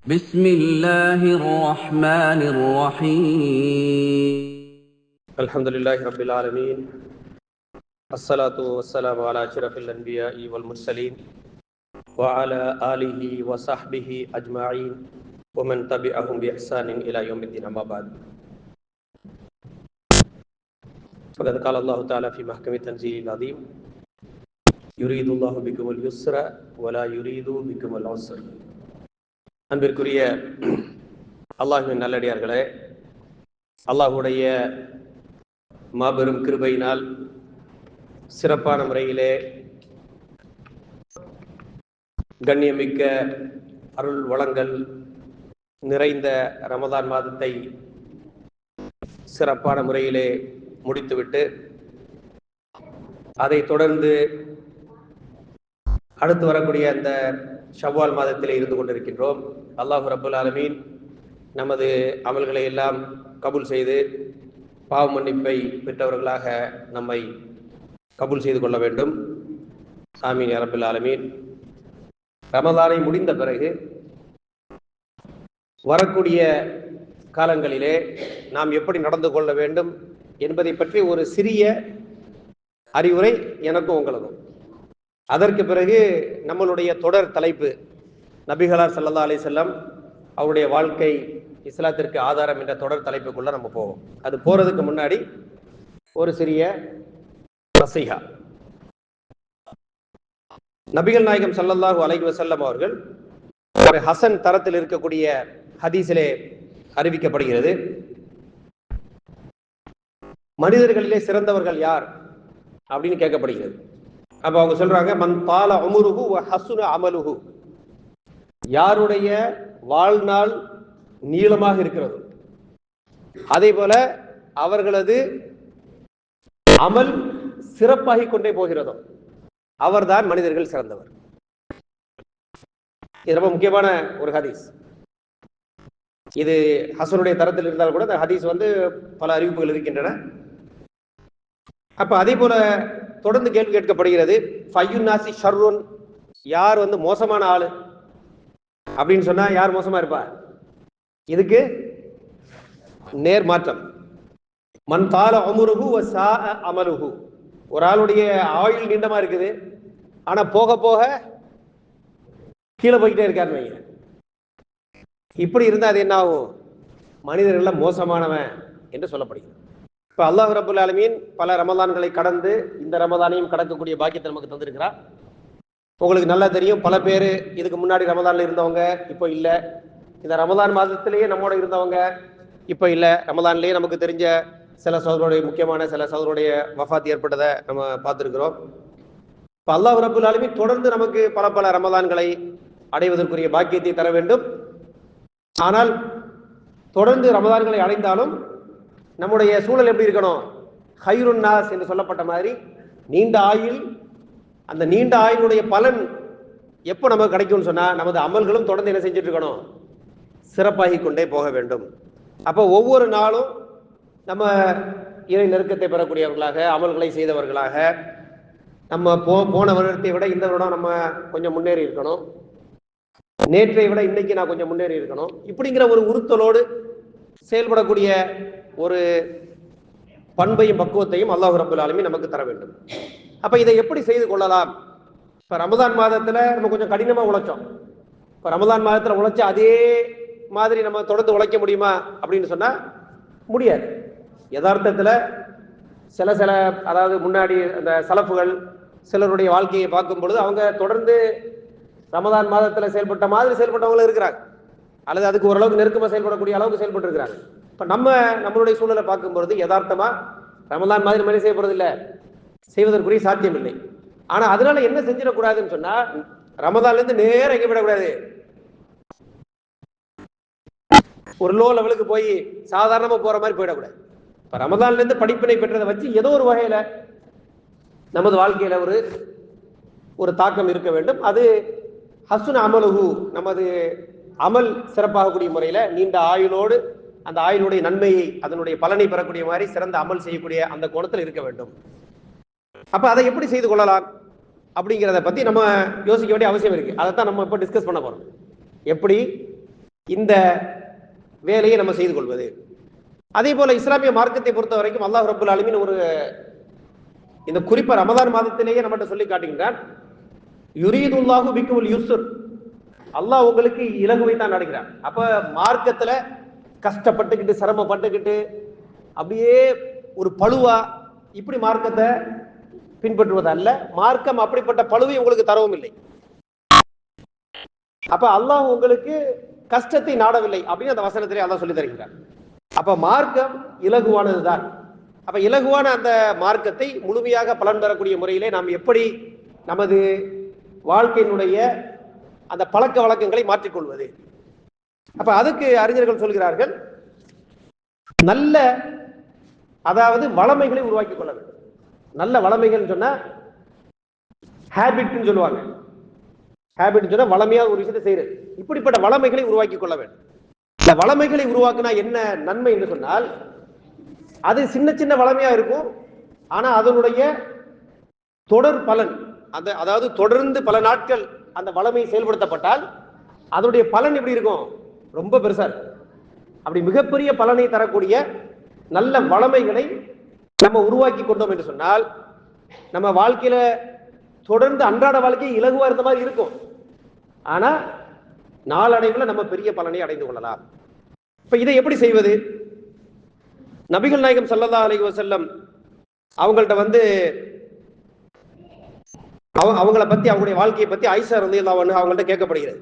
بسم الله الرحمن الرحيم الحمد لله رب العالمين الصلاة والسلام على أشرف الأنبياء والمرسلين وعلى آله وصحبه أجمعين ومن تبعهم بإحسان إلى يوم الدين أما بعد فقد قال الله تعالى في محكم التنزيل العظيم يريد الله بكم اليسر ولا يريد بكم العسر. அன்பிற்குரிய அல்லாஹ்வின் நல்லடியார்களே, அல்லாஹ்வுடைய மாபெரும் கிருபையினால் சிறப்பான முறையிலே கண்ணியமிக்க அருள் வளங்கள் நிறைந்த ரமதான் மாதத்தை சிறப்பான முறையிலே முடித்துவிட்டு அதை தொடர்ந்து அடுத்து வரக்கூடிய அந்த ஷவ்வால் மாதத்திலே இருந்து கொண்டிருக்கின்றோம். அல்லாஹ் ரப்புல் ஆலமீன் நமது அமல்களை எல்லாம் கபூல் செய்து பாவ மன்னிப்பை பெற்றவர்களாக நம்மை கபூல் செய்து கொள்ள வேண்டும். ஆமீன் யா ரப்பல் ஆலமீன். ரமதானை முடிந்த பிறகு வரக்கூடிய காலங்களிலே நாம் எப்படி நடந்து கொள்ள வேண்டும் என்பதை பற்றி ஒரு சிறிய அறிவுரை எனக்கும் உங்களுக்கும். அதற்கு பிறகு நம்மளுடைய தொடர் தலைப்பு நபிகளார் ஸல்லல்லாஹு அலைஹி வஸல்லம் அவருடைய வாழ்க்கை இஸ்லாத்திற்கு ஆதாரம் என்ற தொடர் தலைப்புக்குள்ள நம்ம போவோம். அது போறதுக்கு முன்னாடி ஒரு சிறிய நசீஹா. நபிகள் நாயகம் ஸல்லல்லாஹு அலைஹி வஸல்லம் அவர்கள் ஒரு ஹசன் தரத்தில் இருக்கக்கூடிய ஹதீஸிலே அறிவிக்கப்படுகிறது, மனிதர்களிலே சிறந்தவர்கள் யார் அப்படின்னு கேட்கப்படுகிறது. அப்ப அவங்க சொல்றாங்க, மன் தால உம்ருஹு வ ஹஸுன அமலுஹு, யாருடைய வாழ்நாள் நீளமாக இருக்கிறது அதே போல அவர்களது அமல் சிறப்பாகிக் கொண்டே போகிறதோ அவர்தான் மனிதர்கள் சிறந்தவர். இது ரொம்ப முக்கியமான ஒரு ஹதீஸ். இது ஹசனுடைய தரத்தில் இருந்தால் கூட இந்த ஹதீஸ் பல அறிவிப்புகள் இருக்கின்றன. அப்ப அதே போல தொடர்ந்து கேள்வி கேட்கப்படுகிறது, ஃபையுன்னாசி ஷர்ருன், யார் மோசமான ஆளு அப்படின்னு சொன்னா யார் மோசமா இருப்பா? இதுக்கு நேர் மாற்றம். மன் தால உம்ருஹு வ ஸாஅ அமலுஹு, ஒரு ஆளுடைய ஆயுள் நீண்டமா இருக்குது ஆனா போக போக கீழே போய்கிட்டே இருக்காருன்னு வைங்க. இப்படி இருந்தா அது என்ன ஆகும்? மனிதர்கள மோசமானவன் என்று சொல்லப்படுகிறது. இப்ப அல்லாஹ் ரப்புல் ஆலமீன் பல ரமதான்களை கடந்து இந்த ரமதானையும் கடக்கக்கூடிய பாக்கியத்தை நமக்கு தந்திருக்கிறார். உங்களுக்கு நல்லா தெரியும், பல பேர் இதுக்கு முன்னாடி ரமதான்ல இருந்தவங்க இப்போ இல்ல, இந்த ரமதான் மாதத்திலேயே நம்மோட இருந்தவங்க இப்போ இல்ல, ரமதான்லேயே நமக்கு தெரிஞ்ச சில சகோதரருடைய முக்கியமான சில சகோதரருடைய வஃபாத் ஏற்பட்டதை நம்ம பார்த்துருக்கிறோம். இப்போ அல்லாஹ் ரப்புல் ஆலமீன் தொடர்ந்து நமக்கு பல பல ரமதான்களை அடைவதற்குரிய பாக்கியத்தை தர வேண்டும். ஆனால் தொடர்ந்து ரமதான்களை அடைந்தாலும் நம்முடைய சூழல் எப்படி இருக்கணும்? ஹைருன் நாஸ் என்று சொல்லப்பட்ட மாதிரி நீண்ட ஆயுள், அந்த நீண்ட ஆயுளுடைய பலன் எப்போ நமக்கு கிடைக்கும்னு சொன்னா நமது அமல்களும் தொடர்ந்து என்ன செஞ்சுட்டு இருக்கணும்? சிறப்பாகி கொண்டே போக வேண்டும். அப்போ ஒவ்வொரு நாளும் நம்ம இறை நெருக்கத்தை பெறக்கூடியவர்களாக, அமல்களை செய்தவர்களாக, நம்ம போன வருடத்தை விட இந்த வருடம் நம்ம கொஞ்சம் முன்னேறி இருக்கணும், நேற்றை விட இன்னைக்கு நான் கொஞ்சம் முன்னேறி இருக்கணும், இப்படிங்கிற ஒரு உறுத்தலோடு செயல்படக்கூடிய ஒரு பண்பையும் பக்குவத்தையும் அல்லாஹ் ரப்புல் ஆலமீன் நமக்கு தர வேண்டும். அப்ப இதை எப்படி செய்து கொள்ளலாம்? இப்ப ரமதான் மாதத்துல நம்ம கொஞ்சம் கடினமா உழைச்சோம். இப்ப ரமதான் மாதத்துல உழைச்ச அதே மாதிரி நம்ம தொடர்ந்து உழைக்க முடியுமா அப்படின்னு சொன்னா முடியாது. யதார்த்தத்துல சில அதாவது முன்னாடி அந்த சலப்புகள் சிலருடைய வாழ்க்கையை பார்க்கும் பொழுது அவங்க தொடர்ந்து ரமதான் மாதத்துல செயல்பட்ட மாதிரி செயல்பட்டவங்களும் இருக்கிறாங்க, அல்லது அதுக்கு ஓரளவுக்கு நெருக்கமா செயல்படக்கூடிய அளவுக்கு செயல்பட்டு இருக்கிறாங்க. இப்ப நம்மளுடைய சூழலை பார்க்கும் பொழுது யதார்த்தமா ரமதான் மாதிரி மாதிரி செய்யப்படுறது இல்லை, செய்வதற்குரிய சாத்தியம் இல்லை. ஆனா அதனால என்ன செஞ்சிடக்கூடாதுன்னு சொன்னா, ரமதான்ல இருந்து நேரம் எங்க விடக்கூடாது, ஒரு லோ லெவலுக்கு போய் சாதாரணமா போற மாதிரி போயிடக்கூடாது. இப்ப ரமதான்ல இருந்து படிப்பினை பெற்றதை வச்சு ஏதோ ஒரு வகையில நமது வாழ்க்கையில ஒரு தாக்கம் இருக்க வேண்டும். அது ஹஸ்ன அமலுஹு, நமது அமல் சிறப்பாகக்கூடிய முறையில நீண்ட ஆயுளோடு அந்த ஆயுளுடைய நன்மையை அதனுடைய பலனை பெறக்கூடிய மாதிரி சிறந்த அமல் செய்யக்கூடிய அந்த கோணத்தில் இருக்க வேண்டும். அப்ப அதை எப்படி செய்து கொள்ளலாம் அப்படிங்கிறத பத்தி நம்ம யோசிக்க வேண்டிய அவசியம் இருக்கு. அதைத்தான் நம்ம இப்ப டிஸ்கஸ் பண்ண போறோம். எப்படி இந்த வேலையை நம்ம செய்து கொள்வது. அதே போல இஸ்லாமிய மார்க்கத்தை பொறுத்த வரைக்கும் அல்லாஹ் ரப்புல் ஆலமீன் ஒரு இந்த குறிப்பா ரமதான் மாதத்திலேயே நம்மகிட்ட சொல்லி காட்டுகின்றான், யுரீதுல்லாஹு பிக்குமுல் யுஸ்ர், அல்லாஹ் உங்களுக்கு இலகுவை தான் நடக்கிறான். அப்ப மார்க்கத்துல கஷ்டப்பட்டுக்கிட்டு சிரமப்பட்டுக்கிட்டு அப்படியே ஒரு பழுவா இப்படி மார்க்கத்தை பின்பற்றுவது அல்ல. மார்க்கம் அப்படிப்பட்ட பழுவை உங்களுக்கு தரவும் இல்லை. அப்ப அல்லாஹ் உங்களுக்கு கஷ்டத்தை நாடவில்லை அப்படின்னு அந்த வசனத்திலே அல்லாஹ் சொல்லி தருகிறார். அப்ப மார்க்கம் இலகுவானதுதான். அப்ப இலகுவான அந்த மார்க்கத்தை முழுமையாக பலன் பெறக்கூடிய முறையிலே நாம் எப்படி நமது வாழ்க்கையினுடைய அந்த பழக்க வழக்கங்களை மாற்றிக்கொள்வது. அப்ப அதுக்கு அறிஞர்கள் சொல்கிறார்கள், நல்ல அதாவது வளமைகளை உருவாக்கி கொள்ள வேண்டும். நல்ல வளமைகள் சொன்னா ஹேபிட்னு சொல்லுவாங்க. ஹேபிட் சொன்னா வளமையாக ஒரு விஷயத்தை செய்யறது. இப்படிப்பட்ட வளமைகளை உருவாக்கி கொள்ள வேண்டும். இந்த வளமைகளை உருவாக்குனா என்ன நன்மை என்று சொன்னால், அது சின்ன சின்ன வளமையா இருக்கும், ஆனா அதனுடைய தொடர் பலன் அதாவது தொடர்ந்து பல நாட்கள் அந்த வளமை செயல்படுத்தப்பட்டால் அதனுடைய பலன் எப்படி இருக்கும்? ரொம்ப பெருசா இருக்கும். அப்படி மிகப்பெரிய பலனை தரக்கூடிய நல்ல வளமைகளை நம்ம உருவாக்கி கொண்டோம் என்று சொன்னால் நம்ம வாழ்க்கையில தொடர்ந்து அன்றாட வாழ்க்கை இலகுவா இருந்த மாதிரி இருக்கும், ஆனா நாளடைவில் நம்ம பெரிய பலனை அடைந்து கொள்ளலாம். இப்ப இதை எப்படி செய்வது? நபிகள் நாயகம் ஸல்லல்லாஹு அலைஹி வஸல்லம் அவங்கள்ட்ட அவங்கள பத்தி அவங்களுடைய வாழ்க்கையை பத்தி ஆயிஷா ரலியல்லாஹு அன்ஹா அவங்கள்ட்ட கேட்கப்படுகிறது.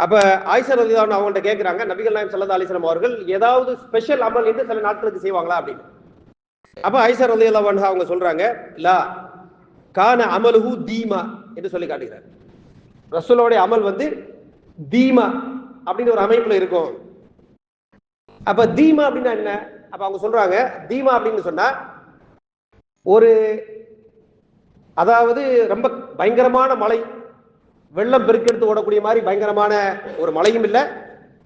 அப்ப ஆயிஷா ரலியல்லாஹு அன்ஹா அவங்கள்ட்ட கேட்கிறாங்க, நபிகள் நாயகம் ஸல்லல்லாஹு அலைஹி வஸல்லம் அவர்கள் ஏதாவது ஸ்பெஷல் அமல் என்று சில நாட்களுக்கு செய்வாங்களா அப்படின்னு. அப்ப ஆயிஷா ரலியல்லாஹு அன்ஹா அவங்க சொல்றாங்க, லா கான அமலுஹு தீமா என்று சொல்லி காட்டுகிறார். ரசூலுடைய அமல் தீமா அப்படின்னு ஒரு அமைப்புல இருக்கும். அப்ப தீமா அப்படின்னா என்ன? அப்ப அவங்க சொல்றாங்க, தீமா அப்படின்னு சொன்னா ஒரு அதாவது ரொம்ப பயங்கரமான மழை, வெள்ளம் பெருக்கெடுத்து ஓடக்கூடிய மாதிரி பயங்கரமான ஒரு மழையும் இல்லை,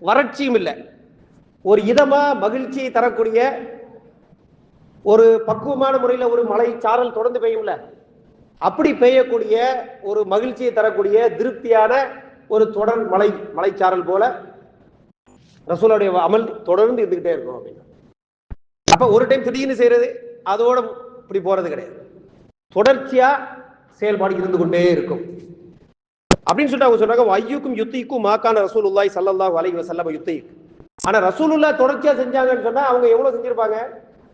வறட்சியும் இல்லை, ஒரு இதமா மகிழ்ச்சியை தரக்கூடிய ஒரு பக்குவமான முறையில் ஒரு மழை சாரல் தொடர்ந்து பெய்யும்ல, அப்படி பெய்யக்கூடிய ஒரு மகிழ்ச்சியை தரக்கூடிய திருப்தியான ஒரு தொடர் மலைச்சாரல் போல ரசூலுடைய அமல் தொடர்ந்து இருந்துகிட்டே இருக்கும் அப்படின்னு. அப்ப ஒரு டைம் திடீர்னு செய்யறது அதோட இப்படி போறது கிடையாது, தொடர்ச்சியா செயல்பாடு இருந்து கொண்டே இருக்கும் அப்படின்னு சொல்லிட்டு அவங்க சொல்றாங்க, ஐயுக்கும் யுத்திக்கும் மாக்கான ரசூலுல்லாஹி ஸல்லல்லாஹு அலைஹி வஸல்லம் யுத்தி. ஆனா ரசூலுல்லாஹ் தொடர்ச்சியா செஞ்சாங்கன்னு சொன்னா அவங்க எவ்வளவு செஞ்சிருப்பாங்க?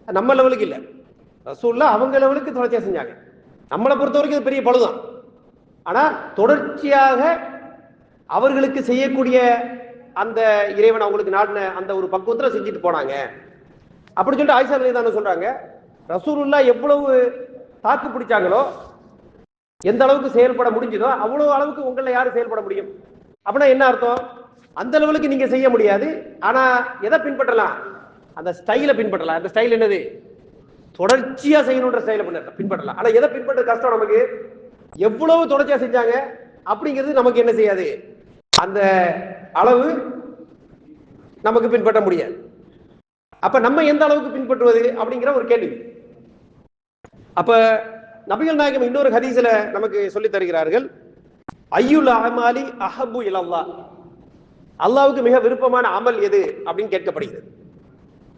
நம்ம லெவலுக்கு இல்ல, ரசூலுல்லாஹ் அவங்க லெவலுக்கு தொடர்ச்சியா செஞ்சாங்க. நம்மளை பொறுத்த வரைக்கும் இது பெரிய பழுதான். ஆனா தொடர்ச்சியாக அவர்களுக்கு செய்யக்கூடிய அந்த இறைவன் அவங்களுக்கு நாடின அந்த ஒரு பக்குவத்துல செஞ்சுட்டு போனாங்க அப்படி சொல்லிட்டு ஆயிஷா ரலியல்லாஹு அன்ஹா சொல்றாங்க, ரசூலுல்லாஹ் எவ்வளவு தாக்கு பிடிச்சாங்களோ, எந்த அளவுக்கு செயல்பட முடிஞ்சதோ அவ்வளவு அளவுக்கு உங்களை யாரு செயல்பட முடியும்? அப்படின்னா என்ன அர்த்தம்? அந்த லெவலுக்கு நீங்க செய்ய முடியாது, ஆனா எதை பின்பற்றலாம்? அந்த ஸ்டைலை பின்பற்றலாம். அந்த ஸ்டைல் என்னது? தொடர்ச்சியா செய்யணுன்ற ஸ்டைலை பின்பற்றலாம். ஆனா எதை பின்பற்ற கஷ்டம் நமக்கு? எவ்வளவு தொடர்ச்சியா செஞ்சாங்க அப்படிங்கிறது நமக்கு என்ன செய்யாது, அந்த அளவு நமக்கு பின்பற்ற முடியாது. அப்ப நம்ம எந்த அளவுக்கு பின்பற்றுவது அப்படிங்கிற ஒரு கேள்வி. அப்ப நபிகள் நாயகம் இன்னொரு ஹதீஸ்ல நமக்கு சொல்லி தருகிறார்கள், ஐயுல் அமாலி அஹப்பு இலல்லாஹ், அல்லாஹ்வுக்கு மிக விருப்பமான அமல் எது அப்படின்னு கேட்கப்படுகிறது.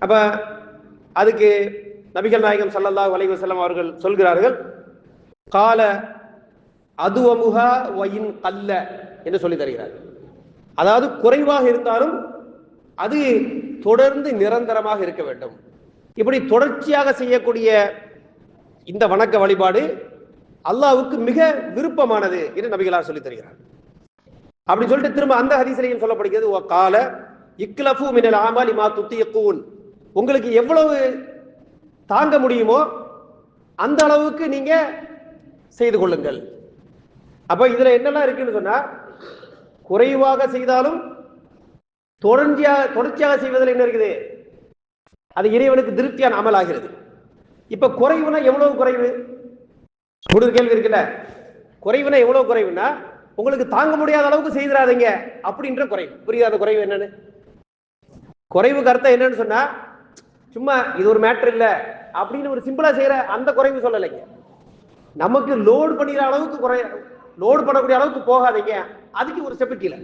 அப்ப அதுக்கு நபிகள் நாயகம் ஸல்லல்லாஹு அலைஹி வஸல்லம் அவர்கள் சொல்கிறார்கள், கால அதுவமுஹா வயின் கல்ல என்று சொல்லி தருகிறார்கள். அதாவது குறைவாக இருந்தாலும் அது தொடர்ந்து நிரந்தரமாக இருக்க வேண்டும். இப்படி தொடர்ச்சியாக செய்யக்கூடிய இந்த வணக்க வழிபாடு அல்லாஹ்வுக்கு மிக விருப்பமானது என்று நபிகளார் சொல்லி தருகிறார். அப்படி சொல்லிட்டு திரும்ப அந்த ஹதீஸ்லையும் சொல்லப்படுகிறது, கால இக்லஃபு மினல் ஆமாலி மா துத்தியக்கூன், உங்களுக்கு எவ்வளவு தாங்க முடியுமோ அந்த அளவுக்கு நீங்க செய்து கொள்ளுங்கள். அப்ப இதுல என்னெல்லாம் இருக்குன்னு சொன்னா, குறைவாக செய்தாலும் தொடர்ச்சியாக செய்வதில் என்ன இருக்குது? அது இறைவனுக்கு திருப்தியான அமல் ஆகிறது. இப்ப குறைவுனா எவ்வளவு குறைவு? ஒரு கேள்வி இருக்குல்ல, குறைவுனா எவ்வளவு குறைவுனா உங்களுக்கு தாங்க முடியாத அளவுக்கு செய்திடாதீங்க அப்படின்ற குறைவு. புரியாத குறைவு என்னன்னு? குறைவு கருத்தை என்னன்னு சொன்னா, சும்மா இது ஒரு மேட்டர் இல்ல அப்படின்னு ஒரு சிம்பிளா செய்யற அந்த குறைவு சொல்லலைங்க. நமக்கு லோடு பண்ணிக்கிற அளவுக்கு லோடு பண்ணக்கூடிய அளவுக்கு போகாதீங்க, அதுக்கு ஒரு ஸ்டெப்பு கீழே.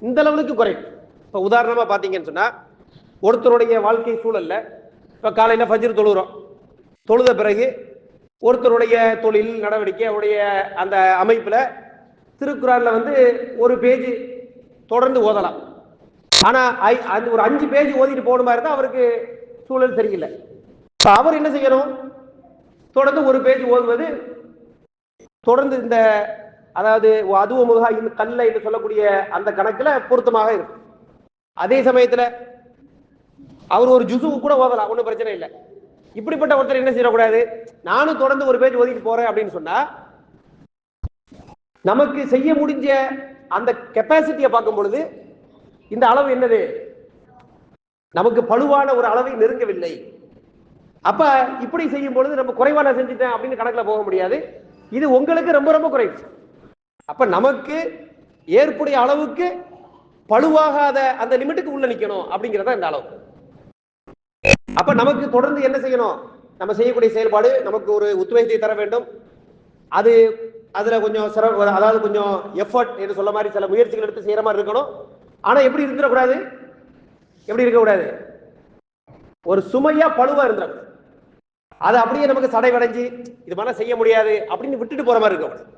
இந்த லெவலுக்கு குறையும். இப்போ உதாரணமாக பார்த்தீங்கன்னு சொன்னால், ஒருத்தருடைய வாழ்க்கை சூழல்ல இப்போ காலையில் ஃபஜ்ர் தொழுகிறோம், தொழுத பிறகு ஒருத்தருடைய தொழில் நடவடிக்கை அவருடைய அந்த அமைப்பில் திருக்குறானில் வந்து ஒரு பேஜ் தொடர்ந்து ஓதலாம். ஆனால் அந்த ஒரு 5 பேஜ் ஓதிட்டு போகணுமா இருந்தால் அவருக்கு சூழல் சரியில்லை. இப்போ அவர் என்ன செய்யணும்? தொடர்ந்து ஒரு பேஜ் ஓதுவது தொடர்ந்து இந்த அதாவது அதுவமுகா இந்த கல்ல என்று சொல்லக்கூடிய அந்த கணக்கில் பொருத்தமாக இருக்கும். அதே சமயத்தில் அவர் ஒரு ஜுசு கூட ஓதலாம், ஒன்றும் பிரச்சனை இல்லை. இப்படிப்பட்ட ஒருத்தர் என்ன செய்யக்கூடாது? நானும் தொடர்ந்து ஒரு பேஜ் ஓதிட்டு போறேன் அப்படின்னு சொன்னா, நமக்கு செய்ய முடிஞ்ச அந்த கெப்பாசிட்டியை பார்க்கும் பொழுது இந்த அளவு என்னது? நமக்கு பழுவான ஒரு அளவை நெருங்கவில்லை. அப்ப இப்படி செய்யும் பொழுது நம்ம குறைவான செஞ்சுட்டேன் அப்படின்னு கணக்குல போக முடியாது. இது உங்களுக்கு ரொம்ப ரொம்ப குறைவு. அப்ப நமக்கு ஏற்புடைய அளவுக்கு பழுவாகாத அந்த லிமிட்டுக்கு உள்ள நிக்கணும் அப்படிங்கிறத இந்த அளவு. அப்ப நமக்கு தொடர்ந்து என்ன செய்யணும்? நம்ம செய்யக்கூடிய செயல்பாடு நமக்கு ஒரு உத்வேகத்தை தர வேண்டும். அதுல கொஞ்சம் அதாவது கொஞ்சம் எஃபர்ட் என்று சொல்ல மாதிரி சில முயற்சிகள் எடுத்து செய்யற மாதிரி இருக்கணும். ஆனா எப்படி இருந்துடக்கூடாது? எப்படி இருக்கக்கூடாது? ஒரு சுமையா பழுவா இருந்துடக்கூடாது. அது அப்படியே நமக்கு சடைவடைஞ்சு இது மாதிரி செய்ய முடியாது அப்படின்னு விட்டுட்டு போற மாதிரி இருக்கக்கூடாது.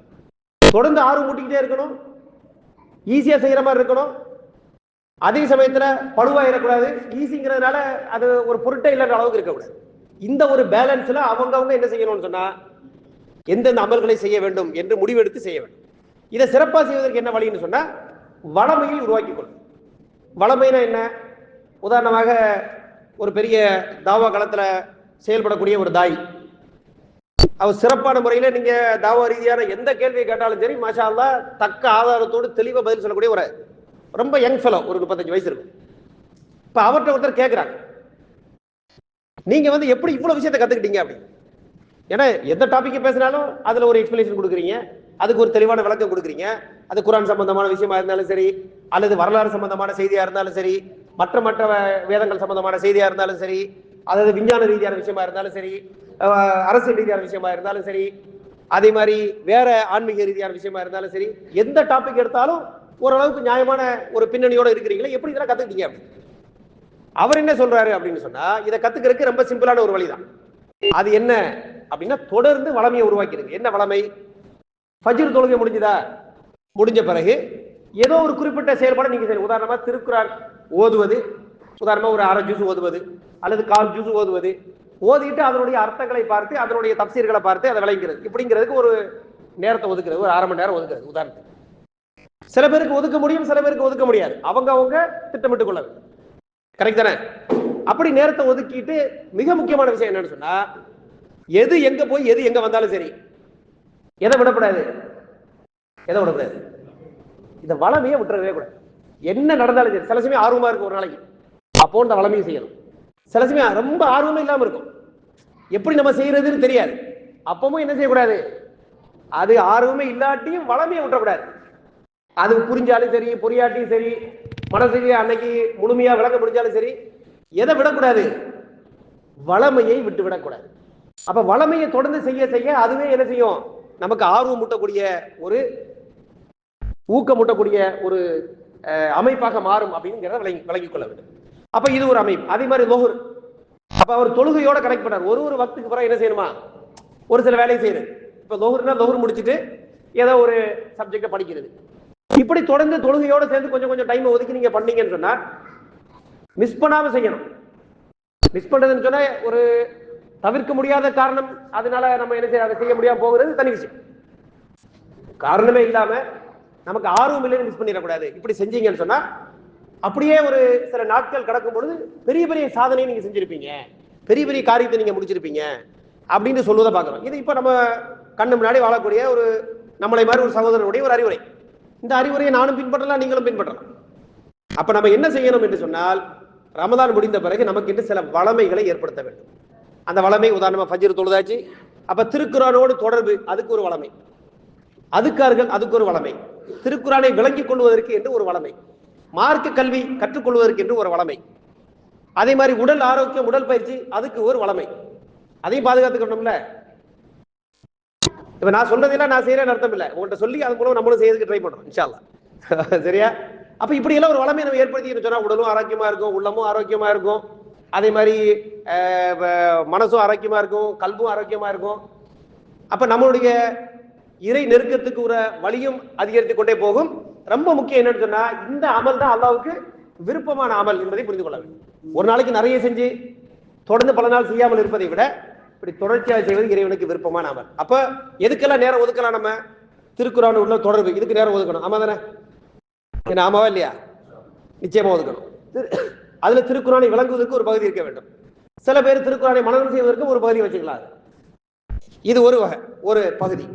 தொடர்ந்து ஆர்வம் மூட்டிக்கிட்டே இருக்கணும், ஈஸியா செய்யற மாதிரி இருக்கணும். அதே சமயத்துல பழுவா இருக்கக்கூடாது, ஈஸிங்கிறதுனால அது ஒரு பொருட்டை இல்லைன்ற அளவுக்கு இருக்கக்கூடாது. இந்த ஒரு பேலன்ஸ்ல அவங்க என்ன செய்யணும்னு சொன்னா, எந்தெந்த அமல்களை செய்ய வேண்டும் என்று முடிவெடுத்து செய்ய வேண்டும். இதை சிறப்பாக செய்வதற்கு என்ன வழின்னு சொன்னா, வளமையை உருவாக்கி கொள்ளும். வளமைனா என்ன? உதாரணமாக ஒரு பெரிய தாவா களத்துல செயல்படக்கூடிய ஒரு தாய், அவர் சிறப்பான முறையில நீங்க தாவா ரீதியான எந்த கேள்வியை கேட்டாலும் சரி, மாஷா அல்லாஹ் தக்க ஆதாரத்தோடு தெளிவா பதில் சொல்லக்கூடிய ஒரு ரொம்ப யங் ஃபெலோ, ஒரு 35 வயசு இருக்கும். இப்ப அவர்கிட்ட ஒருத்தர் கேட்கிறாங்க, நீங்க வந்து எப்படி இவ்வளவு விஷயத்தை கத்துக்கிட்டீங்க அப்படி? ஏன்னா எந்த டாபிக் பேசினாலும் அதுல ஒரு எக்ஸ்பிளேஷன் கொடுக்குறீங்க, அதுக்கு ஒரு தெளிவான விளக்கம் கொடுக்குறீங்க. அது குரான் சம்பந்தமான விஷயமா இருந்தாலும் சரி, அல்லது வரலாறு சம்பந்தமான செய்தியா இருந்தாலும் சரி, மற்ற வேதங்கள் சம்பந்தமான செய்தியா இருந்தாலும் சரி, அதாவது விஞ்ஞான ரீதியான விஷயமா இருந்தாலும் சரி, அரசியல் ரீதியான விஷயமா இருந்தாலும் சரி, அதே மாதிரி வேற ஆன்மீக ரீதியான விஷயமா இருந்தாலும் சரி, எந்த டாபிக் எடுத்தாலும் ஓரளவுக்கு நியாயமான ஒரு பின்னணியோட இருக்கிறீங்களா, எப்படி இதெல்லாம் கத்துக்கிட்டீங்க அப்படி? அவர் என்ன சொல்றாரு அப்படின்னு சொன்னா, இதை கத்துக்கிறதுக்கு ரொம்ப சிம்பிளான ஒரு வழிதான். அது என்ன அப்படின்னா, தொடர்ந்து வளமையை உருவாக்கிடுங்க. என்ன வளமை? ஃபஜ்ர் தொழுகை முடிஞ்சதா? முடிஞ்ச பிறகு ஏதோ ஒரு குறிப்பிட்ட செயல்பாடு நீங்க செய்யணும். உதாரணமா திருக்குறான் ஓதுவது, உதாரணமா ஒரு அரை ஜூஸ் ஓதுவது அல்லது 1/4 ஜூஸ் ஓதுவது, ஓதிட்டு அதனுடைய அர்த்தங்களை பார்த்து அதனுடைய தப்சீர்களை பார்த்து அதை விளங்கிறது. இப்படிங்கிறதுக்கு ஒரு நேரத்தை ஒதுக்குறது, ஒரு 1/2 மணி நேரம் ஒதுக்குறது. உதாரணத்துக்கு சில பேருக்கு ஒதுக்க முடியும், சில பேருக்கு ஒதுக்க முடியாது. அவங்க திட்டமிட்டுக் கொள்ள வேண்டும். கரெக்ட் தானே? அப்படி நேரத்தை ஒதுக்கிட்டு மிக முக்கியமான விஷயம் என்னன்னு சொன்னா, எது எங்க போய் எது எங்க வந்தாலும் சரி, எதை விடக்கூடாது? எதை விடக்கூடாது? இந்த வளமையை விட்டுறவே கூடாது. என்ன நடந்தாலும் சரி, சில சமயம் ஆர்வமா இருக்கும் ஒரு நாளைக்கு, அப்போ இந்த வளமையை செய்யணும். சில சமயம் ரொம்ப ஆர்வமே இல்லாம இருக்கும், எப்படி நம்ம செய்யறதுன்னு தெரியாது, அப்பவும் என்ன செய்யக்கூடாது? அது ஆர்வமே இல்லாட்டியும் வளமையை விட்டுறக்கூடாது. அது புரிஞ்சாலும் சரி, புரியாட்டியும் சரி, மனசுக்கு அன்னைக்கு முழுமையா விளக்க முடிஞ்சாலும் சரி, எதை விடக்கூடாது? வளமையை விட்டு விடக்கூடாது. அப்ப வளமையை தொடர்ந்து செய்ய செய்ய அதுவே என்ன செய்யும்? நமக்கு ஆர்வம் மூட்டக்கூடிய ஒரு ஊக்கமூட்டக்கூடிய ஒரு அமைப்பாக மாறும் அப்படிங்கிறத விளங்கிக் கொள்ள வேண்டும். அப்ப இது ஒரு அமைப்பு. அதே மாதிரி லோஹர், அப்ப அவர் தொழுகையோட கனெக்ட் பண்ணார். ஒரு வக்துக்கு பிறகு என்ன செய்யணுமா? ஒரு சில வேலையை செய்யறது. இப்ப லோஹர்னா லோஹர் முடிச்சுட்டு ஏதோ ஒரு சப்ஜெக்டை படிக்கிறது. இப்படி தொடர்ந்து தொழுகையோட சேர்ந்து கொஞ்சம் கொஞ்சம் டைம் ஒதுக்கி நீங்க பண்ணீங்கன்னு சொன்னா, மிஸ் பண்ணாம செய்யணும். மிஸ் பண்றதுன்னு சொன்னா ஒரு தவிர்க்க முடியாத காரணம், அதனால நம்ம என்ன செய்ய அதை செய்ய முடியாம போகிறது தனி விஷயம். காரணமே இல்லாம நமக்கு ஆர்வம் இல்லைன்னு மிஸ் பண்ணிடக்கூடாது. இப்படி செஞ்சீங்கன்னு சொன்னா, அப்படியே ஒரு சில நாட்கள் கடக்கும் பொழுது பெரிய பெரிய சாதனையை நீங்க செஞ்சிருப்பீங்க, பெரிய பெரிய காரியத்தை நீங்க முடிச்சிருப்பீங்க அப்படின்னு சொல்லுவதை பார்க்கிறோம். இது இப்ப நம்ம கண்ணு முன்னாடி வாழக்கூடிய ஒரு நம்மளை மாதிரி ஒரு சகோதரனுடைய ஒரு அறிவுரை. இந்த அறிவுரையை நானும் பின்பற்றலாம், நீங்களும் பின்பற்றலாம். அப்ப நம்ம என்ன செய்யணும் என்று சொன்னால், ரமதான் முடிந்த பிறகு நமக்கு என்று சில வளமைகளை ஏற்படுத்த வேண்டும். அந்த வளமை உதாரணமா ஃபஜ்ர் தொழுதாச்சு, அப்ப திருக்குறானோடு தொடர்பு, அதுக்கு ஒரு வளமை. அதுக்கார்கள், அதுக்கு ஒரு வளமை. திருக்குறானை விளங்கிக் கொள்வதற்கு என்று ஒரு வளமை. மார்க்க கல்வி கற்றுக்கொள்வதற்கு என்று ஒரு வளமை. அதே மாதிரி உடல் ஆரோக்கியம், உடல் பயிற்சி, அதுக்கு ஒரு வளமை. அதையும் பாதுகாத்துக்கணும்ல. இப்ப நான் சொல்றதெல்லாம் நான் செய்யறேன்னு அர்த்தம் இல்லை, உங்கள்கிட்ட சொல்லி அது மூலம் நம்மளும் செய்யறதுக்கு ட்ரை பண்றோம் இன்ஷா அல்லாஹ். சரியா? அப்ப இப்படி எல்லாம் ஒரு வளமையை நம்ம ஏற்படுத்தி சொன்னா உடலும் ஆரோக்கியமா இருக்கும், உள்ளமும் ஆரோக்கியமா இருக்கும், அதே மாதிரி மனசும் ஆரோக்கியமா இருக்கும், கல்வும் ஆரோக்கியமா இருக்கும். அப்ப நம்மளுடைய இறை நெருக்கத்துக்கு ஒரு வழியும் அதிகரித்துக் கொண்டே போகும். ரொம்ப முக்கியம் என்னன்னு சொன்னா இந்த அமல் தான் அல்லாஹ்வுக்கு விருப்பமான அமல் என்பதை புரிந்து கொள்ள வேண்டும். ஒரு நாளைக்கு நிறைய செஞ்சு தொடர்ந்து பல நாள் செய்யாமல் இருப்பதை விட இப்படி தொடர்ச்சியாக செய்வது இறைவனுக்கு விருப்பமான அமல். அப்ப எதுக்கெல்லாம் நேரம் ஒதுக்கலாம்? நம்ம திருக்குர்ஆன் உள்ள தொடர்பு இதுக்கு நேரம் ஒதுக்கணும். ஆமா தானே? என்ன ஆமாவா இல்லையா? நிச்சயமா ஒதுக்கணும். அதுல திருக்குர்ஆனை விளங்குவதற்கு ஒரு பகுதி இருக்க வேண்டும். சில பேர் திருக்குர்ஆனை மனனம் செய்வதற்கு ஒரு பகுதி வச்சுக்கலாம். இது ஒரு வகை, ஒரு பகுதி.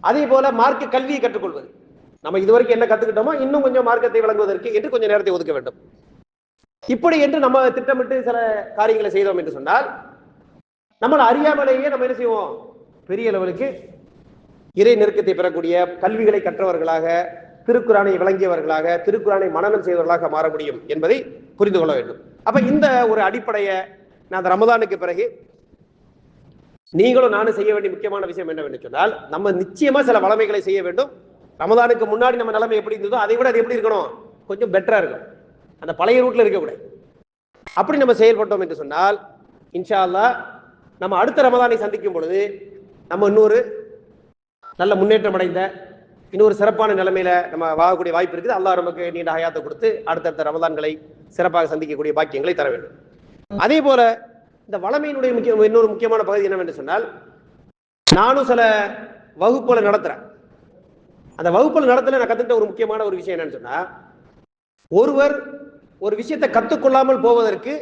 அதே போல மார்க்க கல்வியை கற்றுக்கொள்வது, நம்ம இதுவரைக்கும் என்ன கத்துக்கிட்டோமோ இன்னும் கொஞ்சம் மார்க்கத்தை விளங்குவதற்கு என்று கொஞ்சம் நேரத்தை ஒதுக்க வேண்டும். இப்படி என்று நம்ம திட்டமிட்டு சில காரியங்களை செய்தோம் என்று சொன்னால் நம்ம அறியாமலேயே நம்ம என்ன செய்வோம்? பெரிய லெவலுக்கு இறை நெருக்கத்தை பெறக்கூடிய கல்விகளை கற்றவர்களாக, திருக்குர்ஆனை விளங்கியவர்களாக, திருக்குர்ஆனை மனனம் செய்தவர்களாக மாற முடியும் என்பதை புரிந்து கொள்ள வேண்டும். அப்ப இந்த ஒரு அடிப்படையை நான் அந்த ரமதானுக்கு பிறகு நீங்களும் நானும் செய்ய வேண்டிய முக்கியமான விஷயம் என்னவென்று சொன்னால், நம்ம நிச்சயமா சில வளமைகளை செய்ய வேண்டும். ரமதானுக்கு முன்னாடி நம்ம நிலைமை எப்படி இருந்ததோ அதை விட அது எப்படி இருக்கணும்? கொஞ்சம் பெட்டரா இருக்கும். அந்த பழைய ரூட்ல இருக்கக்கூடாது. அப்படி நம்ம செயல்பட்டோம் என்று சொன்னால் இன்ஷா அல்லாஹ் நம்ம அடுத்த ரமதானை சந்திக்கும் பொழுது நம்ம இன்னொரு நல்ல முன்னேற்றம் அடைந்த இன்னொரு சிறப்பான நிலைமையில நம்ம வாழக்கூடிய வாய்ப்பு இருக்குது. அல்லாஹ் நமக்கு நீண்ட ஹயாத்தை கொடுத்து அடுத்தடுத்த ரமதான்களை சிறப்பாக சந்திக்கக்கூடிய பாக்கியங்களை தர வேண்டும். அதே போல இந்த வளமையினுடைய இன்னொரு முக்கியமான பகுதி என்னவென்று சொன்னால், நானும் சில வகுப்புகளை நடத்துறேன். அந்த வகுப்புகளை நடத்தல நான் கத்துக்கிட்ட ஒரு முக்கியமான ஒரு விஷயம் என்னன்னு சொன்னா, ஒருவர் ஒரு விஷயத்தை கத்துக்கொள்ளாமல் போவதற்கு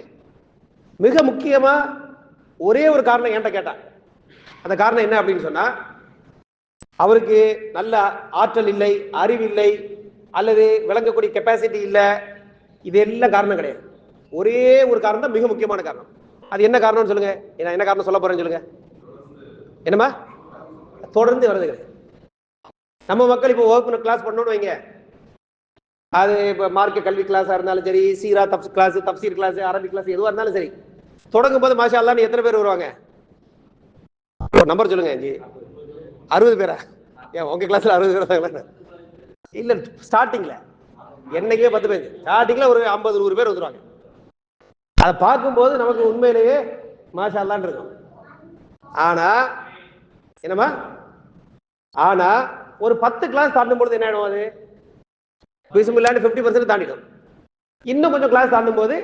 மிக முக்கியமா ஒரே ஒரு காரணம் என்கிட்ட கேட்டான். அந்த காரணம் என்ன அப்படின்னு சொன்னா, அவருக்கு நல்ல ஆற்றல் இல்லை, அறிவில்லை, அல்லது விளங்கக்கூடிய கெப்பாசிட்டி இல்லை. இது எல்லாம் காரணம் கிடையாது. ஒரே ஒரு காரணம் தான் மிக முக்கியமான காரணம். அது என்ன காரணம்னு சொல்லுங்க. என்ன காரணம் சொல்ல போறேன்னு சொல்லுங்க. என்னமா? தொடர்ந்து வருது கிடையாது. நம்ம மக்கள் இப்போ வகுப்பு கிளாஸ் பண்ணணும்னு வைங்க, அது இப்போ மார்க்க கல்வி கிளாஸா இருந்தாலும் சரி, சீரா கிளாஸ், தப்சீர் கிளாஸ், அரபிக் கிளாஸ் எதுவாக இருந்தாலும் சரி, தொடங்கும் போது மாஷா அல்லாஹ்னு எத்தனை பேர் வருவாங்க? நம்பர் சொல்லுங்க. 60 பேரா? ஏன் உங்க கிளாஸ்ல 60 பேர் வந்தாங்களா? இல்ல, ஸ்டார்டிங்ல என்னைக்கே 10 பேர், ஸ்டார்டிங்ல ஒரு 50-100 பேர் வந்துருவாங்க. அதை பார்க்கும்போது நமக்கு உண்மையிலேயே மாஷா அல்லாஹ்னு இருக்கும். ஆனா என்னமா, ஆனா ஒரு 10 கிளாஸ் தாண்டும் பொழுது என்ன ஆயிடும்? அது பிஸ்மில்லாஹ்னு 50% தாண்டிடும். இன்னும் கொஞ்சம் கிளாஸ் தாண்டும் போது